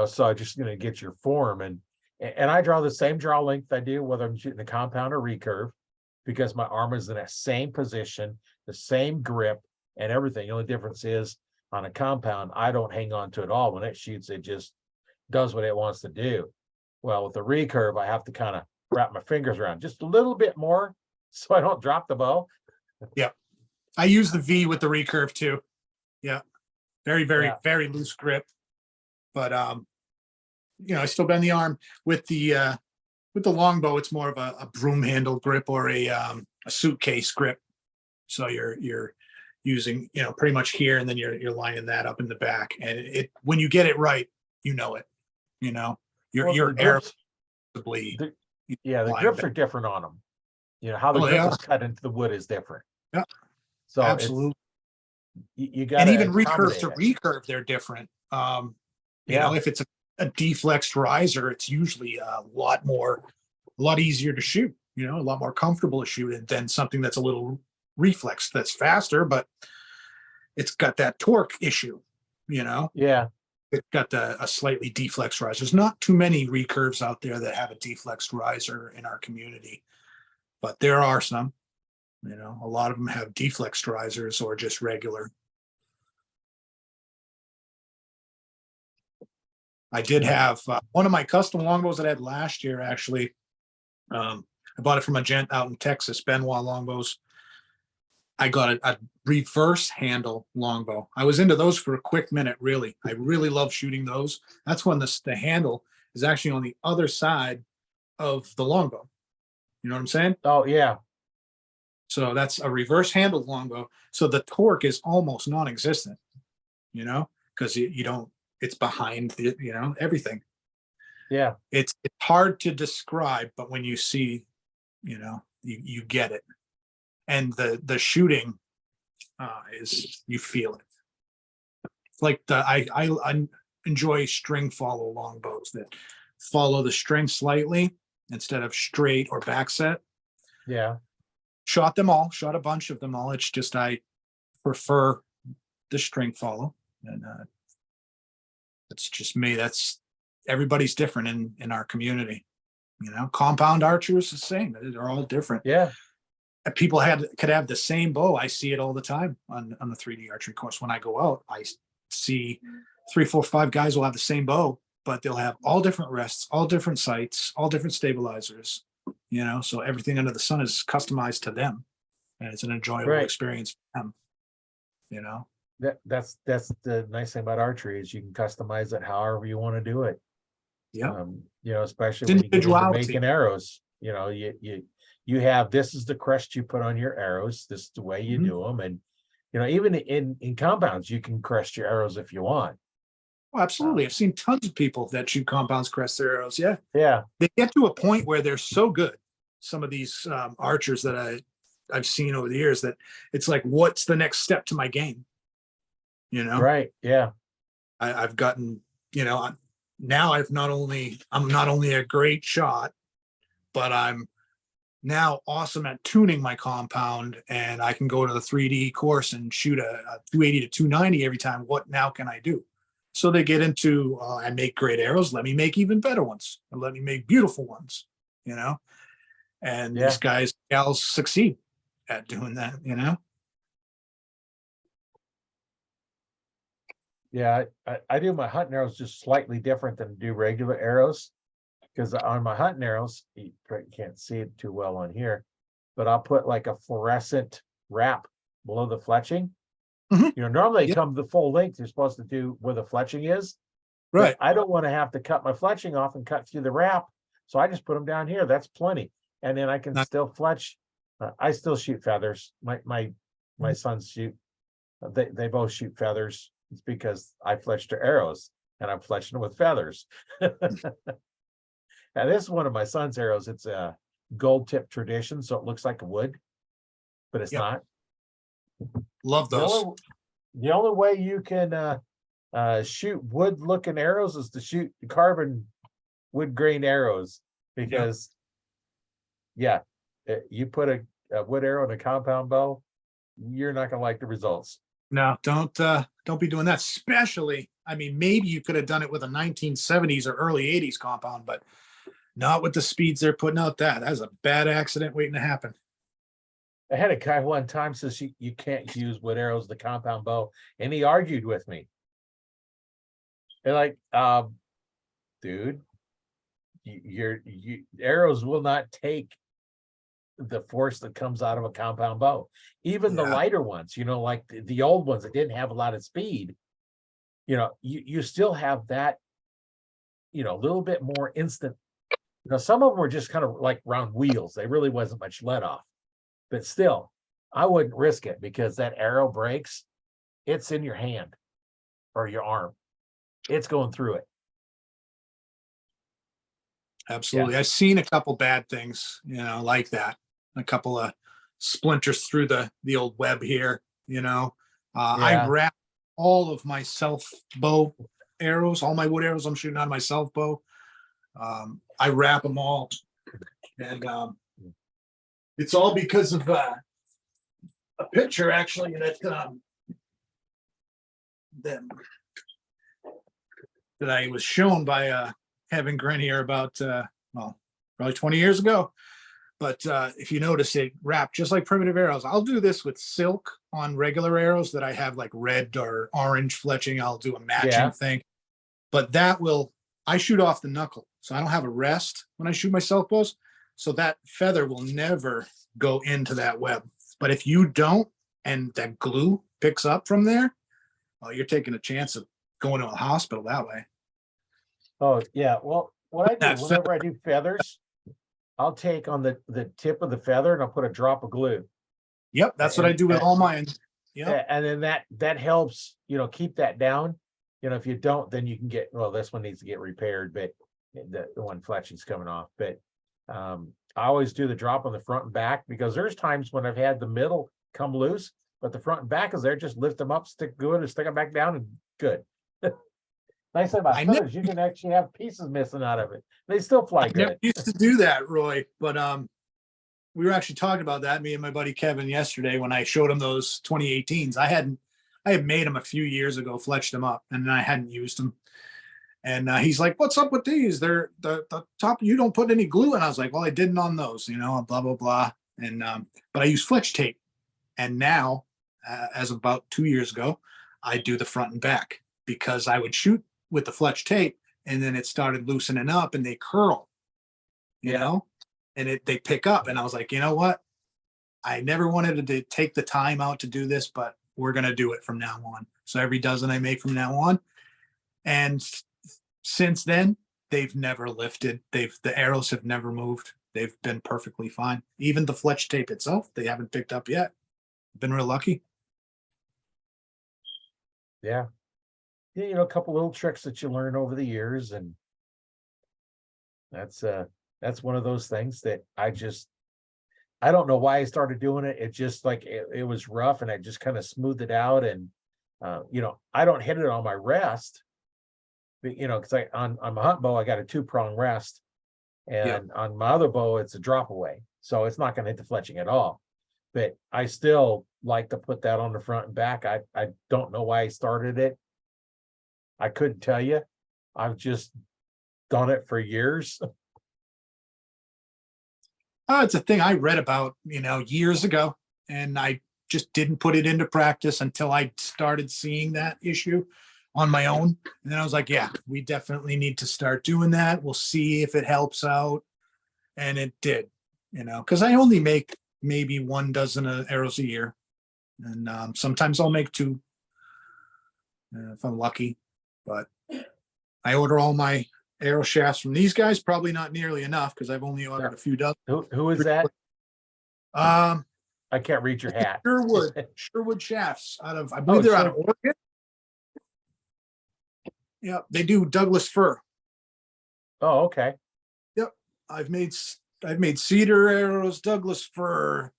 So I'm just going to get your form, and I draw the same draw length I do whether I'm shooting a compound or recurve because my arm is in that same position, the same grip and everything. The only difference is on a compound, I don't hang on to it all. When it shoots, it just does what it wants to do. Well, with the recurve, I have to kind of wrap my fingers around just a little bit more so I don't drop the bow.
Yeah. I use the V with the recurve too. Yeah. Very, very, very loose grip. But I still bend the arm with the longbow. It's more of a broom handle grip or a suitcase grip. So you're using, pretty much here, and then you're lining that up in the back. And when you get it right, it. Your air to bleed.
The grips are different on them. How the grip is cut into the wood is different.
Yeah.
So
absolutely.
You got,
and even recurve to recurve, they're different. If it's a deflexed riser, it's usually a lot easier to shoot. A lot more comfortable to shoot it than something that's a little reflex that's faster, but it's got that torque issue.
Yeah.
It's got a slightly deflexed riser. There's not too many recurves out there that have a deflexed riser in our community, but there are some. A lot of them have deflexed risers or just regular. I did have one of my custom longbows that I had last year, actually. I bought it from a gent out in Texas, Benoit Longbows. I got a reverse handle longbow. I was into those for a quick minute, really. I really love shooting those. That's when the handle is actually on the other side of the longbow. You know what I'm saying?
Oh, yeah.
So that's a reverse handle longbow. So the torque is almost non-existent, because you don't, it's behind the, everything.
Yeah.
It's hard to describe, but when you see, you get it. And the shooting is, you feel it. Like I enjoy string follow longbows that follow the string slightly instead of straight or back set.
Yeah.
Shot a bunch of them all. It's just, I prefer the string follow. And that's just me. Everybody's different in our community. Compound archers the same. They're all different.
Yeah.
People could have the same bow. I see it all the time on the 3D archery course. When I go out, I see 3, 4, 5 guys will have the same bow, but they'll have all different rests, all different sights, all different stabilizers. so everything under the sun is customized to them, and it's an enjoyable
Right.
experience for them.
That's the nice thing about archery is you can customize it however you want to do it.
Yeah.
Especially
It's
when you get into
individuality.
making arrows, you have, this is the crest you put on your arrows, this is the way you
Mhm.
do them. And, even in compounds, you can crest your arrows if you want.
Oh, absolutely. I've seen tons of people that shoot compounds crest their arrows. Yeah.
Yeah.
They get to a point where they're so good, some of these archers that I've seen over the years, that it's like, what's the next step to my game?
Right. Yeah.
I've gotten, now I'm not only a great shot, but I'm now awesome at tuning my compound, and I can go to the 3D course and shoot a 280 to 290 every time. What now can I do? So they get into, I make great arrows. Let me make even better ones, and let me make beautiful ones, and
Yeah.
these guys, gals succeed at doing that,
Yeah. I do my hunting arrows just slightly different than do regular arrows. Because on my hunting arrows, you can't see it too well on here, but I'll put like a fluorescent wrap below the fletching.
Mhm.
Normally they
Yep.
come the full length. You're supposed to do where the fletching is. But
Right.
I don't want to have to cut my fletching off and cut through the wrap. So I just put them down here. That's plenty. And then I can
Not-
still fletch. I still shoot feathers. My sons shoot. They both shoot feathers. It's because I fletched their arrows and I'm fletching them with feathers. Now, this is one of my son's arrows. It's a gold tip tradition, so it looks like a wood, but it's
Yep.
not.
Love
The
those.
only way you can shoot wood looking arrows is to shoot carbon wood grain arrows, because you put a wood arrow in a compound bow, you're not gonna like the results.
No, don't be doing that. Especially, maybe you could have done it with a 1970s or early 80s compound, but not with the speeds they're putting out. That's a bad accident waiting to happen.
I had a guy one time says you can't use wood arrows, the compound bow, and he argued with me. And like, dude, your arrows will not take the force that comes out of a compound bow. Even the
Yeah.
lighter ones, like the old ones that didn't have a lot of speed, you still have that, a little bit more instant. Some of them were just kind of like round wheels. They really wasn't much let off, but still, I wouldn't risk it, because that arrow breaks, it's in your hand or your arm. It's going through it.
Absolutely. I've seen a couple bad things, like that. A couple of splinters through the old web here, I
Yeah.
wrap all of my self bow arrows, all my wood arrows I'm shooting out of my self bow. I wrap them all, and it's all because of a picture actually that I was shown by Kevin Grenier about probably 20 years ago. But if you notice, it wrapped just like primitive arrows. I'll do this with silk on regular arrows that I have like red or orange fletching. I'll do a matching thing, but I shoot off the knuckle, so I don't have a rest when I shoot my self bows. So that feather will never go into that web. But if you don't, and that glue picks up from there, well, you're taking a chance of going to a hospital that way.
Oh yeah. Well, what I
That
do whenever I do feathers, I'll take on the tip of the feather and I'll put a drop of glue.
Yep, that's what I do with all mine.
Yeah, and then that helps, keep that down. If you don't, then you can get, well, this one needs to get repaired, but the one fletching's coming off. But I always do the drop on the front and back, because there's times when I've had the middle come loose, but the front and back is there. Just lift them up, stick good, and stick them back down, and good. Nice thing about feathers, you can actually have pieces missing out of it. They still fly good.
Never used to do that, Roy, but we were actually talking about that, me and my buddy Kevin, yesterday when I showed him those 2018s. I had made them a few years ago, fletched them up, and I hadn't used them. And he's like, "What's up with these? They're the top. You don't put any glue." And I was like, "Well, I didn't on those, blah blah blah." And but I use fletch tape, and now, as of about 2 years ago, I do the front and back, because I would shoot with the fletch tape, and then it started loosening up, and they curl, you know. and they pick up. And I was like, you know what? I never wanted to take the time out to do this, but we're going to do it from now on. So every dozen I make from now on. And since then, they've never lifted. The arrows have never moved. They've been perfectly fine. Even the fletch tape itself, they haven't picked up yet. Been real lucky.
Yeah. Yeah, you know, a couple little tricks that you learn over the years, and that's one of those things that I don't know why I started doing it. It just like it was rough, and I just kind of smoothed it out. And you know, I don't hit it on my rest, but you know, because on my hunt bow I got a 2-prong rest,
Yeah.
and on my other bow it's a drop away, so it's not going to hit the fletching at all. But I still like to put that on the front and back. I don't know why I started it. I couldn't tell you. I've just done it for years.
It's a thing I read about, years ago, and I just didn't put it into practice until I started seeing that issue on my own. And then I was like, yeah, we definitely need to start doing that. We'll see if it helps out. And it did, because I only make maybe 1 dozen arrows a year. And sometimes I'll make 2 if I'm lucky. But I order all my arrow shafts from these guys. Probably not nearly enough because I've only ordered a few dozen.
Who is that?
Um,
I can't read your hat.
Sherwood shafts I believe they're out of Oregon. Yeah, they do Douglas fir.
Oh, okay.
Yep, I've made cedar arrows, Douglas fir,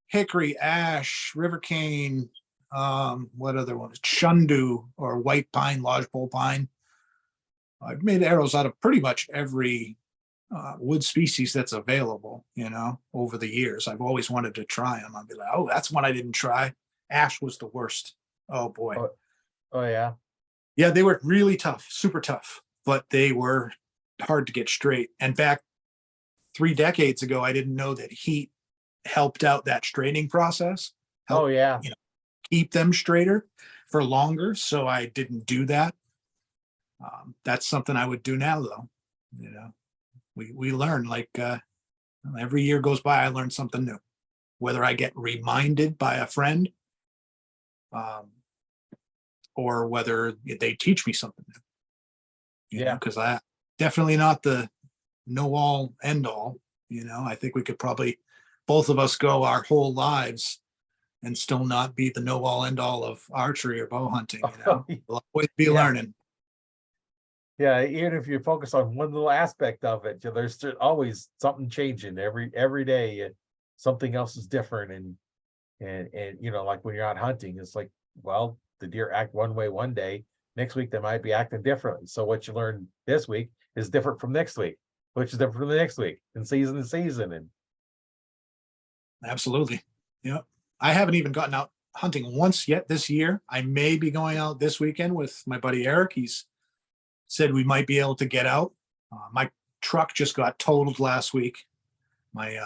hickory, ash, river cane. What other one is chundu or white pine, lodgepole pine? I've made arrows out of pretty much every wood species that's available, over the years. I've always wanted to try them. I'd be like, oh, that's one I didn't try. Ash was the worst. Oh boy.
Oh yeah.
Yeah, they were really tough, super tough, but they were hard to get straight. And back 3 decades ago, I didn't know that heat helped out that straightening process.
Oh yeah.
Keep them straighter for longer. So I didn't do that. That's something I would do now, though. We learn, like every year goes by, I learn something new, whether I get reminded by a friend, or whether they teach me something new. Because I definitely not the know all end all. I think we could probably both of us go our whole lives and still not be the know all end all of archery or bow hunting. We'll always be learning.
Yeah, even if you focus on one little aspect of it, there's always something changing every day. Something else is different, and like when you're out hunting, it's like, well, the deer act one way one day. Next week they might be acting differently. So what you learn this week is different from next week, which is different from the next week, and season to season. And
absolutely, yeah. I haven't even gotten out hunting once yet this year. I may be going out this weekend with my buddy Eric. He's said we might be able to get out. My truck just got totaled last week. My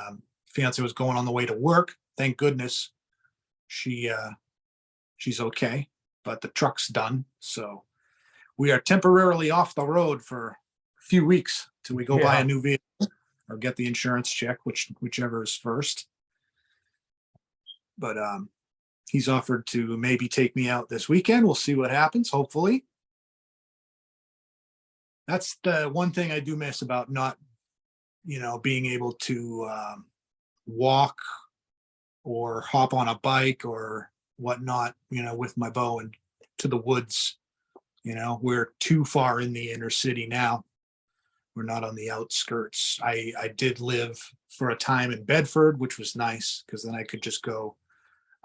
fiance was going on the way to work. Thank goodness she's okay, but the truck's done. So we are temporarily off the road for a few weeks till we go buy a new vehicle or get the insurance check, whichever is first. But he's offered to maybe take me out this weekend. We'll see what happens, hopefully. That's the one thing I do miss about not, being able to walk or hop on a bike or whatnot, with my bow and to the woods. We're too far in the inner city now. We're not on the outskirts. I did live for a time in Bedford, which was nice because then I could just go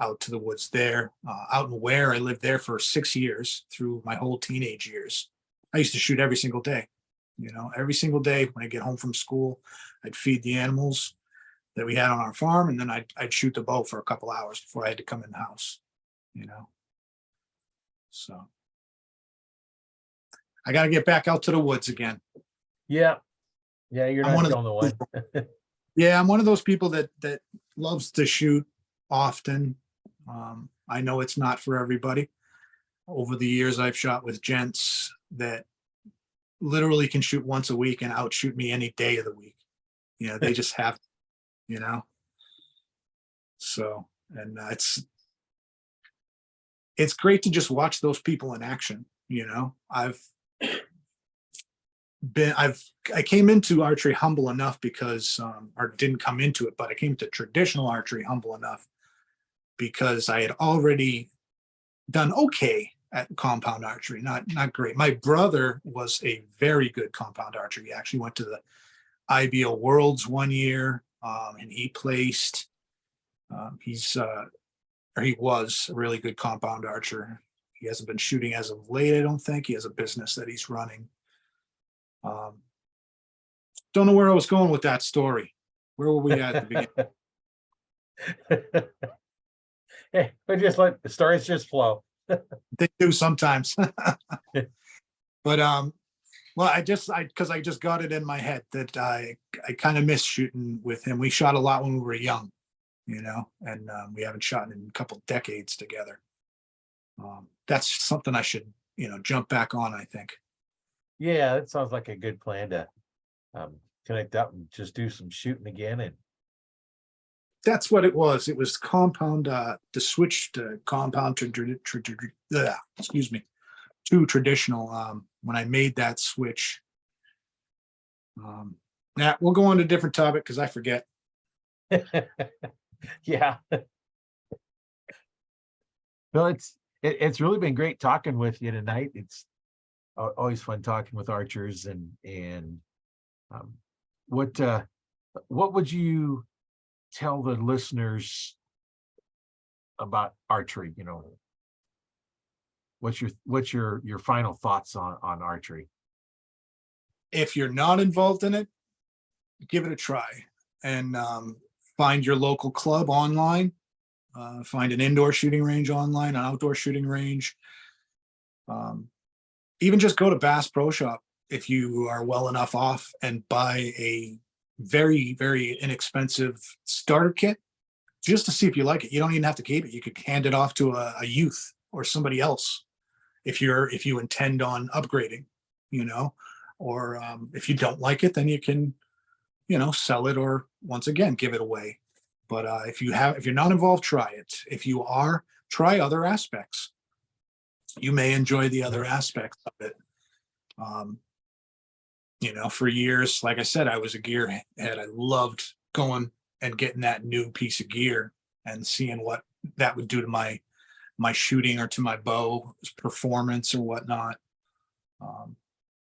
out to the woods there. Out in Ware, I lived there for 6 years through my whole teenage years. I used to shoot every single day. Every single day when I get home from school, I'd feed the animals that we had on our farm, and then I'd shoot the bow for a couple hours before I had to come in the house. So I got to get back out to the woods again.
Yeah, you're not the only one.
Yeah, I'm one of those people that loves to shoot often. I know it's not for everybody. Over the years, I've shot with gents that literally can shoot once a week and outshoot me any day of the week. They just have, you know, so, and it's great to just watch those people in action. I came into archery humble enough because, or didn't come into it, but I came to traditional archery humble enough because I had already done okay at compound archery, not great. My brother was a very good compound archer. He actually went to the IBO Worlds one year, and he placed. He was a really good compound archer. He hasn't been shooting as of late, I don't think. He has a business that he's running. Don't know where I was going with that story. Where were we at the beginning?
Hey, we just let the stories just flow.
They do sometimes. But well, because I just got it in my head that I kind of miss shooting with him. We shot a lot when we were young, and we haven't shot in a couple decades together. That's something I should, jump back on, I think.
Yeah, that sounds like a good plan to connect up and just do some shooting again. And
That's what it was. It was compound, to switch to compound excuse me, to traditional. When I made that switch, yeah, we'll go on to a different topic because I forget.
yeah. Well, it's really been great talking with you tonight. It's always fun talking with archers, and what would you tell the listeners about archery? What's your final thoughts on archery?
If you're not involved in it, give it a try, and find your local club online. Find an indoor shooting range online, an outdoor shooting range. Even just go to Bass Pro Shop if you are well enough off and buy a very, very inexpensive starter kit just to see if you like it. You don't even have to keep it. You could hand it off to a youth or somebody else if you intend on upgrading, or if you don't like it, then you can, sell it or once again give it away. But if you're not involved, try it. If you are, try other aspects. You may enjoy the other aspects of it. For years, like I said, I was a gearhead. I loved going and getting that new piece of gear and seeing what that would do to my shooting or to my bow performance or whatnot.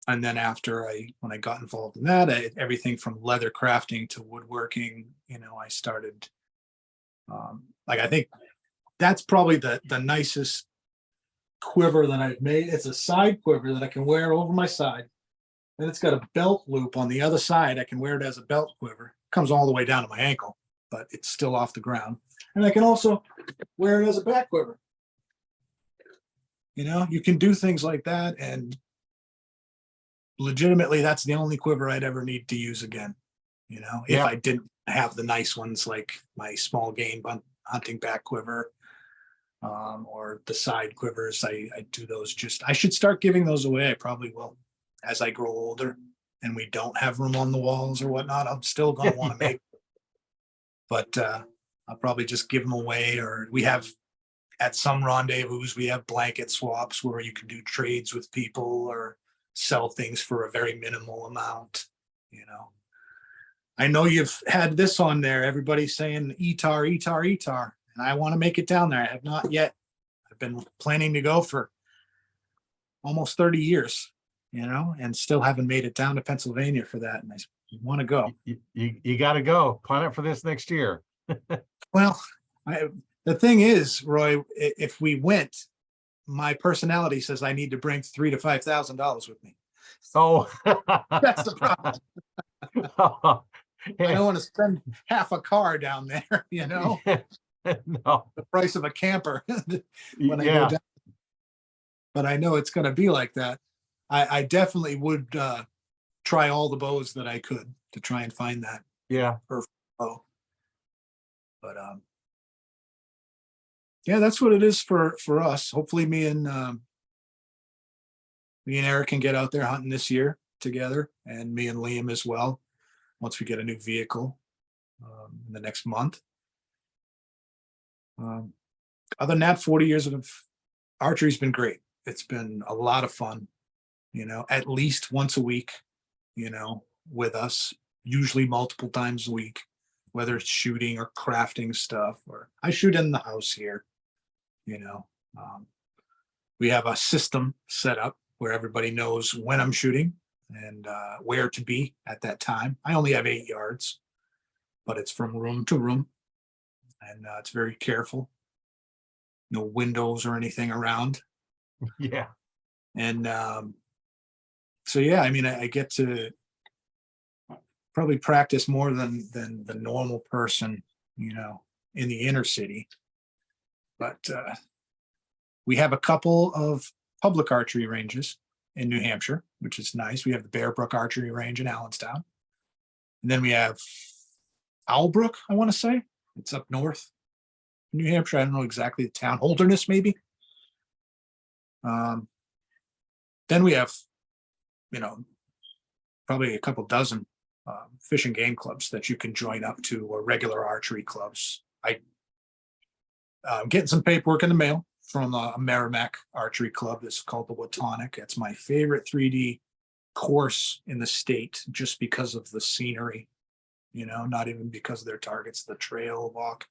And then when I got involved in that, everything from leather crafting to woodworking, I started, I think that's probably the nicest quiver that I've made. It's a side quiver that I can wear over my side. And it's got a belt loop on the other side. I can wear it as a belt quiver. It comes all the way down to my ankle, but it's still off the ground. And I can also wear it as a back quiver. You can do things like that. And legitimately, that's the only quiver I'd ever need to use again. If I didn't have the nice ones like my small game hunting back quiver, or the side quivers, I do those. I should start giving those away. I probably will as I grow older and we don't have room on the walls or whatnot. I'm still going to want to make, but I'll probably just give them away. Or we have at some rendezvous, we have blanket swaps where you can do trades with people or sell things for a very minimal amount. I know you've had this on there. Everybody's saying ETAR, ETAR, ETAR, and I want to make it down there. I have not yet. I've been planning to go for almost 30 years, and still haven't made it down to Pennsylvania for that. And I want to go.
You got to go. Plan it for this next year.
Well, the thing is, Roy, if we went, my personality says I need to bring $3,000 to $5,000 with me.
Oh,
that's the problem. I don't want to spend half a car down there,
No,
the price of a camper when I go down. But I know it's going to be like that. I definitely would try all the bows that I could to try and find that.
Yeah.
Perfect bow. But yeah, that's what it is for us. Hopefully me and Eric can get out there hunting this year together, and me and Liam as well. once we get a new vehicle in the next month. Other than that, 40 years of archery's been great. It's been a lot of fun, at least once a week, with us, usually multiple times a week, whether it's shooting or crafting stuff, or I shoot in the house here, we have a system set up where everybody knows when I'm shooting and where to be at that time. I only have 8 yards, but it's from room to room, and it's very careful. No windows or anything around.
Yeah.
And so, yeah, I mean, I get to probably practice more than the normal person, in the inner city. But we have a couple of public archery ranges in New Hampshire, which is nice. We have the Bear Brook Archery Range in Allenstown. And then we have Owlbrook, I want to say. It's up north, New Hampshire. I don't know exactly the town. Holderness, maybe. Then we have, probably a couple dozen fish and game clubs that you can join up to, or regular archery clubs. I'm getting some paperwork in the mail from a Merrimack Archery Club that's called the Watonic. It's my favorite 3D course in the state, just because of the scenery, not even because of their targets. The trail walk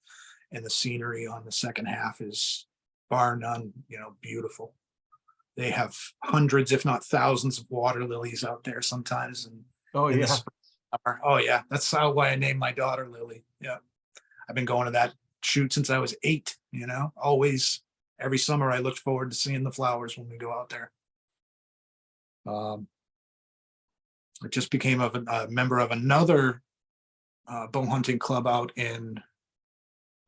and the scenery on the second half is bar none, beautiful. They have hundreds, if not thousands, of water lilies out there sometimes. And
Oh,
in the
yeah.
spring. Oh yeah, that's why I named my daughter Lily. Yeah, I've been going to that shoot since I was 8. Always, every summer I looked forward to seeing the flowers when we go out there. I just became a member of another bow hunting club out in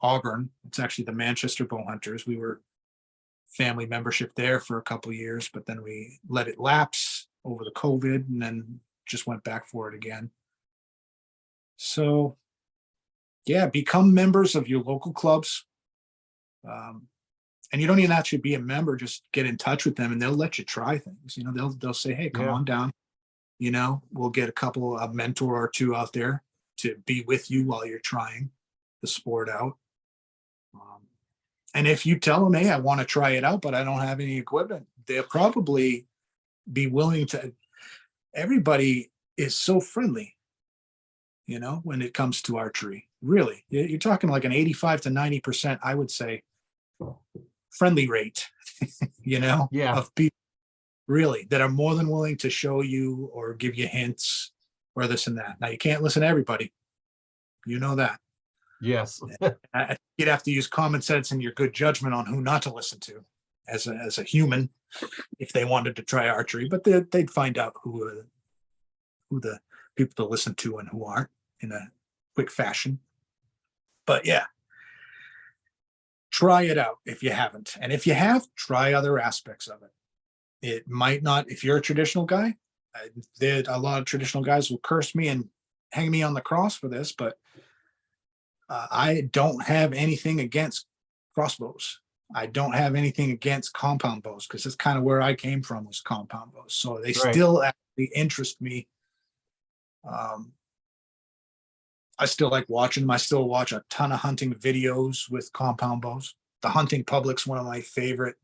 Auburn. It's actually the Manchester Bow Hunters. We were family membership there for a couple of years, but then we let it lapse over the COVID and then just went back for it again. So yeah, become members of your local clubs. And you don't even actually be a member, just get in touch with them and they'll let you try things. They'll say, hey, come on down. We'll get a couple, a mentor or two out there to be with you while you're trying the sport out. And if you tell them, hey, I want to try it out, but I don't have any equipment, they'll probably be willing to. Everybody is so friendly, when it comes to archery. Really, you're talking like an 85 to 90%, I would say, friendly rate,
Yeah.
of people really that are more than willing to show you or give you hints or this and that. Now, you can't listen to everybody. That.
Yes.
I think you'd have to use common sense and your good judgment on who not to listen to as a human if they wanted to try archery, but they'd find out who the people to listen to and who aren't in a quick fashion. But yeah, try it out if you haven't. And if you have, try other aspects of it. It might not, if you're a traditional guy, a lot of traditional guys will curse me and hang me on the cross for this, but I don't have anything against crossbows. I don't have anything against compound bows, because that's kind of where I came from, was compound bows. So they
Right.
still actually interest me. I still like watching them. I still watch a ton of hunting videos with compound bows. The Hunting Public's one of my favorite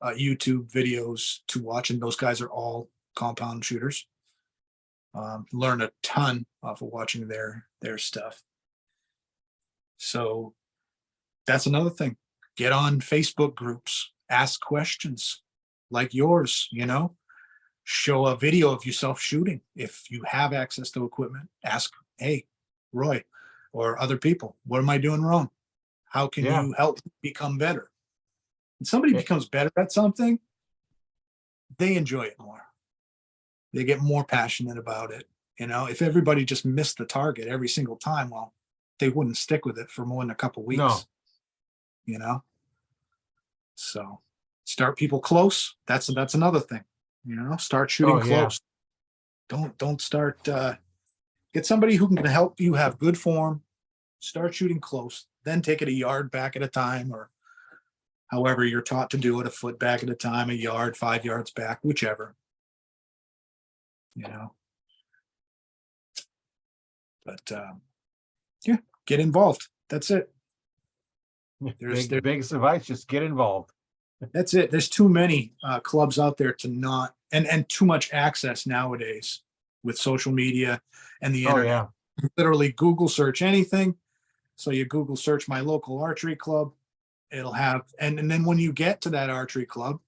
YouTube videos to watch, and those guys are all compound shooters. Learn a ton off of watching their stuff. So that's another thing. Get on Facebook groups, ask questions like yours, show a video of yourself shooting. If you have access to equipment, ask, hey, Roy, or other people, what am I doing wrong? How can
Yeah.
you help become better? When somebody
Yeah.
becomes better at something, they enjoy it more. They get more passionate about it. If everybody just missed the target every single time, well, they wouldn't stick with it for more than a couple weeks.
No.
So start people close. That's another thing. Start shooting
Oh, yeah.
close. Don't start. Get somebody who can help you have good form. Start shooting close. Then take it a yard back at a time, or however you're taught to do it, a foot back at a time, a yard, 5 yards back, whichever. But yeah, get involved. That's it.
Biggest advice, just get involved.
That's it. There's too many clubs out there to not, and too much access nowadays with social media and the
Oh,
internet.
yeah.
Literally Google search anything. So you Google search my local archery club, it'll have, and then when you get to that archery club,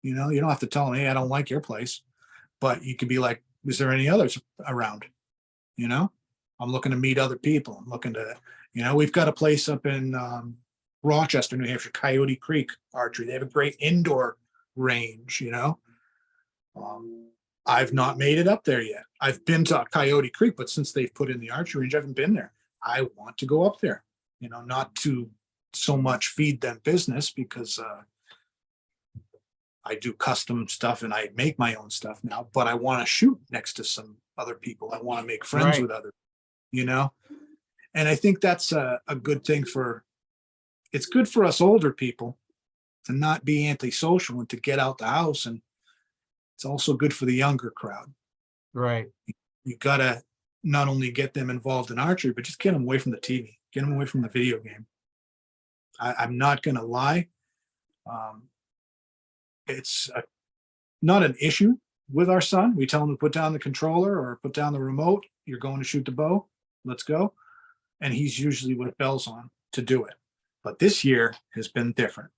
you know, you don't have to tell them, hey, I don't like your place, but you could be like, is there any others around? You know, I'm looking to meet other people. I'm looking to, you know, we've got a place up in Rochester, New Hampshire, Coyote Creek Archery. They have a great indoor range, you know. I've not made it up there yet. I've been to Coyote Creek, but since they've put in the archery range, I haven't been there. I want to go up there, you know, not to so much feed them business because I do custom stuff and I make my own stuff now, but I want to shoot next to some other people. I want to make friends
Right.
with others, you know, and I think that's a good thing it's good for us older people to not be antisocial and to get out the house. And it's also good for the younger crowd.
Right.
You gotta not only get them involved in archery, but just get them away from the TV, get them away from the video game. I'm not gonna lie. It's not an issue with our son. We tell him to put down the controller or put down the remote. You're going to shoot the bow. Let's go. And he's usually with bells on to do it. But this year has been different.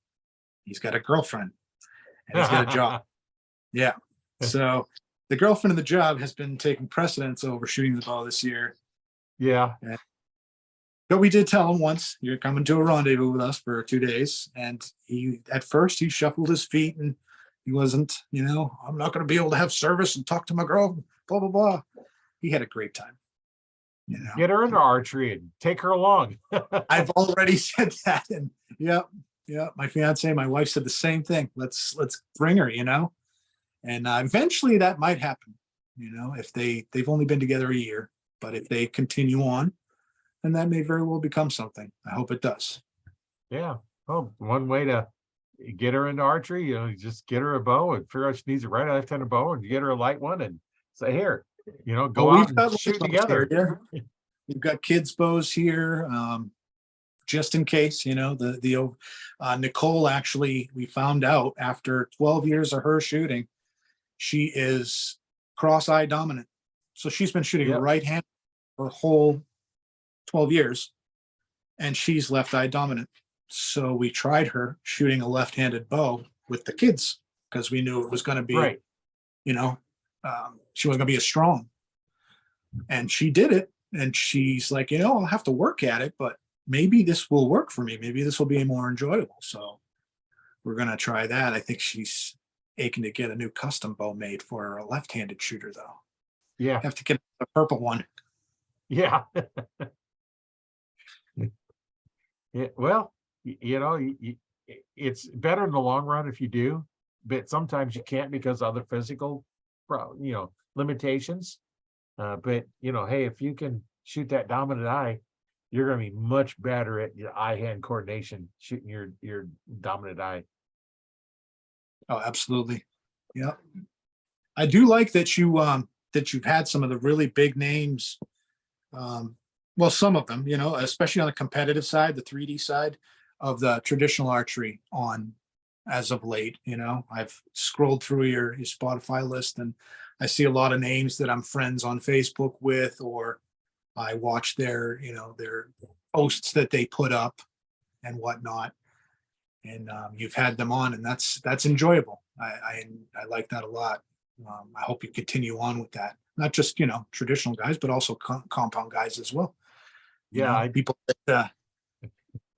He's got a girlfriend and he's got a job. Yeah. So the girlfriend and the job has been taking precedence over shooting the bow this year.
Yeah.
But we did tell him once, you're coming to a rendezvous with us for 2 days. And at first he shuffled his feet and he wasn't, you know, I'm not going to be able to have service and talk to my girl, blah, blah, blah. He had a great time. You know,
Get her into archery and take her along.
I've already said that. And yeah, my fiance, my wife said the same thing. Let's bring her, you know, and eventually that might happen, you know, if they've only been together a year, but if they continue on, then that may very well become something. I hope it does.
Yeah. Well, one way to get her into archery, you know, just get her a bow and figure out she needs a right or left-handed bow and get her a light one and say, here, you know, go out and shoot together.
Here, yeah. We've got kids' bows here, just in case, you know, the Nicole, actually, we found out after 12 years of her shooting, she is cross-eye dominant. So she's been shooting right hand her whole 12 years, and she's left-eye dominant. So we tried her shooting a left-handed bow with the kids because we knew it was going to be, you know, she wasn't going to be as strong. And she did it. And she's like, you know, I'll have to work at it, but maybe this will work for me. Maybe this will be more enjoyable. So we're going to try that. I think she's aching to get a new custom bow made for a left-handed shooter, though.
Yeah.
Have to get a purple one.
Yeah. Yeah. Well, you know, it's better in the long run if you do, but sometimes you can't because of other physical, you know, limitations. But you know, hey, if you can shoot that dominant eye, you're going to be much better at your eye-hand coordination shooting your dominant eye.
Oh, absolutely. Yeah. I do like that you've had some of the really big names. Well, some of them, you know, especially on the competitive side, the 3D side of the traditional archery on as of late. You know, I've scrolled through your Spotify list and I see a lot of names that I'm friends on Facebook with, or I watch their, you know, their posts that they put up and whatnot. And you've had them on, and that's enjoyable. I like that a lot. I hope you continue on with that. Not just, you know, traditional guys, but also compound guys as well. You know, people that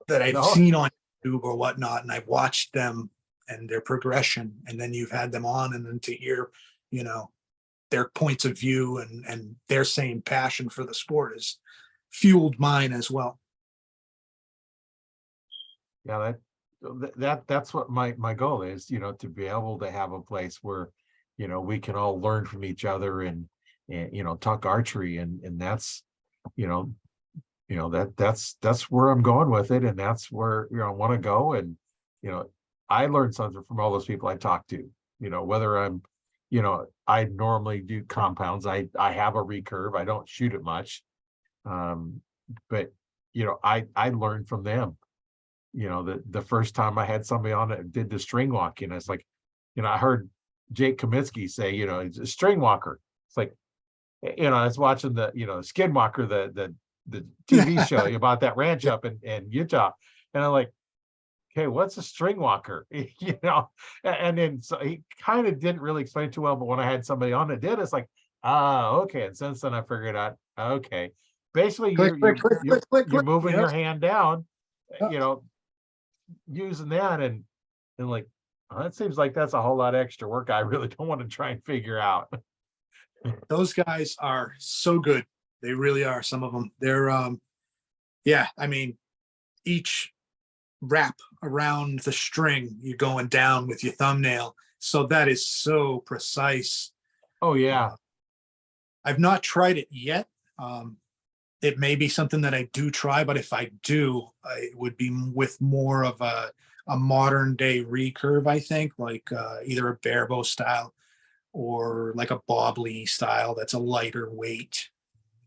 I've seen on YouTube or whatnot, and I've watched them and their progression, and then you've had them on, and then to hear, you know, their points of view and their same passion for the sport has fueled mine as well.
Yeah, that's what my goal is, you know, to be able to have a place where, you know, we can all learn from each other and you know, talk archery, and that's, you know, that's where I'm going with it, and that's where, you know, I want to go. And you know, I learned something from all those people I talk to, you know, whether I'm, you know, I normally do compounds. I have a recurve. I don't shoot it much, But I learned from them. The first time I had somebody on that did the string walking, it's like, I heard Jake Kaminsky say, it's a string walker. It's like, I was watching the, Skinwalker, the TV show about that ranch up in Utah. And I'm like, okay, what's a string walker? And then so he kind of didn't really explain too well, but when I had somebody on that did, it's like, okay. And since then I figured out, okay, basically
Click, click, click, click, click,
you're
click.
moving
Yep.
your hand down,
Yep.
Using that and like, that seems like that's a whole lot of extra work I really don't want to try and figure out.
Those guys are so good. They really are. Some of them. They're yeah, I mean, each wrap around the string, you're going down with your thumbnail. So that is so precise.
Oh yeah.
I've not tried it yet. It may be something that I do try, but if I do, it would be with more of a modern day recurve, I think, like either a barebow style or like a Bob Lee style that's a lighter weight.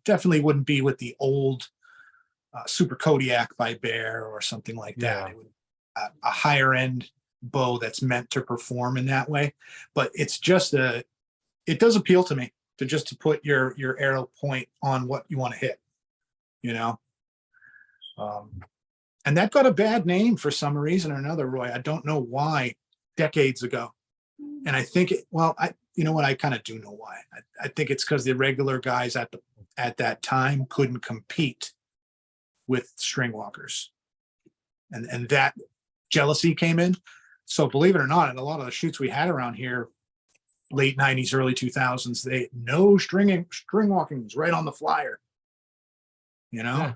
Definitely wouldn't be with the old Super Kodiak by Bear or something like that.
Yeah.
It would a higher end bow that's meant to perform in that way. But it's just it does appeal to me to put your arrow point on what you want to hit, and that got a bad name for some reason or another, Roy. I don't know why, decades ago. And I think you know what, I kind of do know why. I think it's because the regular guys at that time couldn't compete with string walkers, and that jealousy came in. So believe it or not, in a lot of the shoots we had around here, late 90s, early 2000s, no string walking was right on the flyer,
Yeah.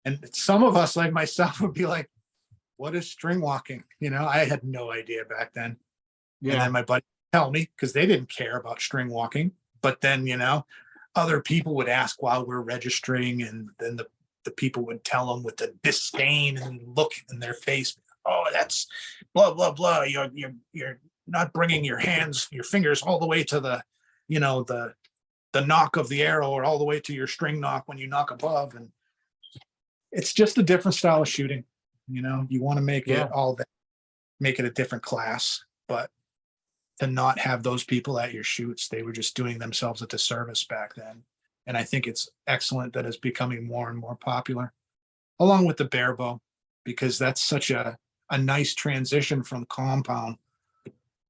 And some of us, like myself, would be like, what is string walking? I had no idea back then.
Yeah.
And then my buddy tell me, because they didn't care about string walking. But then, other people would ask while we're registering, and then the people would tell them with the disdain and look in their face, oh, that's blah, blah, blah. You're not bringing your fingers all the way to the knock of the arrow, or all the way to your string knock when you knock above. And it's just a different style of shooting. You want to make it all that, make it a different class, but to not have those people at your shoots, they were just doing themselves a disservice back then. And I think it's excellent that it's becoming more and more popular, along with the barebow, because that's such a nice transition from compound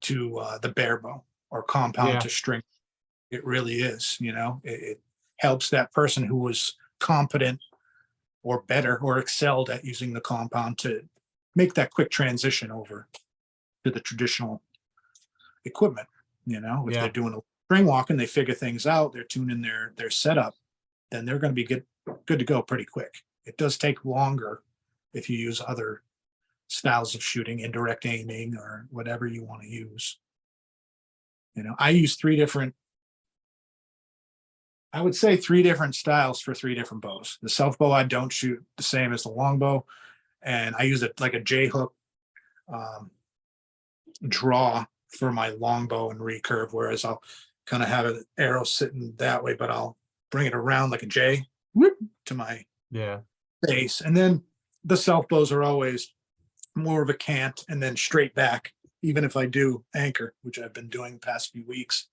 to the barebow, or compound to string. It really is. It helps that person who was competent or better or excelled at using the compound to make that quick transition over to the traditional equipment. If they're doing a string walking, they figure things out, they're tuning their setup, then they're going to be good to go pretty quick. It does take longer if you use other styles of shooting, indirect aiming, or whatever you want to use. I use three different styles for three different bows. The self bow I don't shoot the same as the longbow, and I use it like a J hook draw for my longbow and recurve, whereas I'll kind of have an arrow sitting that way, but I'll bring it around like a J to my base. And then the self bows are always more of a cant and then straight back, even if I do anchor, which I've been doing the past few weeks.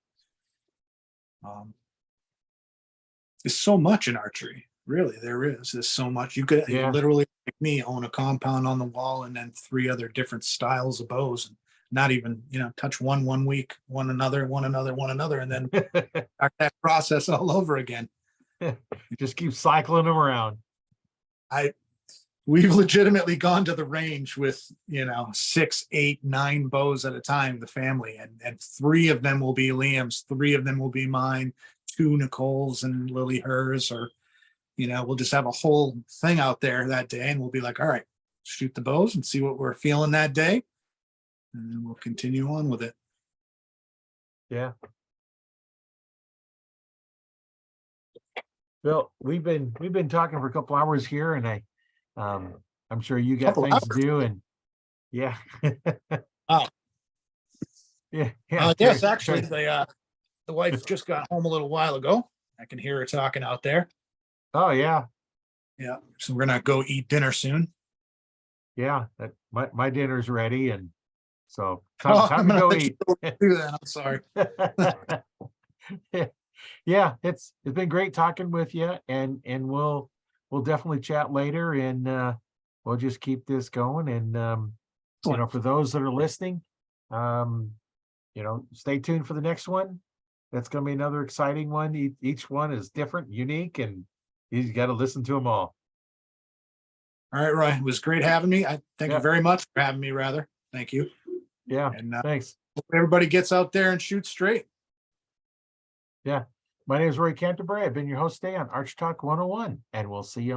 There's so much in archery. Really, there's so much. You could literally, like me, own a compound on the wall and then three other different styles of bows, and not even, touch one week, one another, and then start that process all over again.
You just keep cycling them around.
We've legitimately gone to the range with, 6, 8, 9 bows at a time, the family, and 3 of them will be Liam's, 3 of them will be mine, 2 Nicole's and Lily hers, or, we'll just have a whole thing out there that day, and we'll be like, all right, shoot the bows and see what we're feeling that day, and then we'll continue on with it.
Yeah. Well, we've been talking for a couple hours here, and I'm sure you got things to do, and
Oh.
Yeah.
Yes, actually, the wife just got home a little while ago. I can hear her talking out there.
Oh, yeah.
Yeah, so we're gonna go eat dinner soon.
Yeah. My dinner's ready. And so
Oh,
time
I'm
to
gonna
go
let you
eat.
go do that. I'm sorry.
Yeah, it's been great talking with you, and we'll definitely chat later, and we'll just keep this going. And for those that are listening, um, stay tuned for the next one. That's going to be another exciting one. Each one is different, unique, and you got to listen to them all.
All right, Roy, it was great having me. I thank you
Yeah.
very much for having me, rather. Thank you.
Yeah,
And
thanks.
hope everybody gets out there and shoots straight.
Yeah, my name is Roy Canterbury. I've been your host today on Arch Talk 101, and we'll see you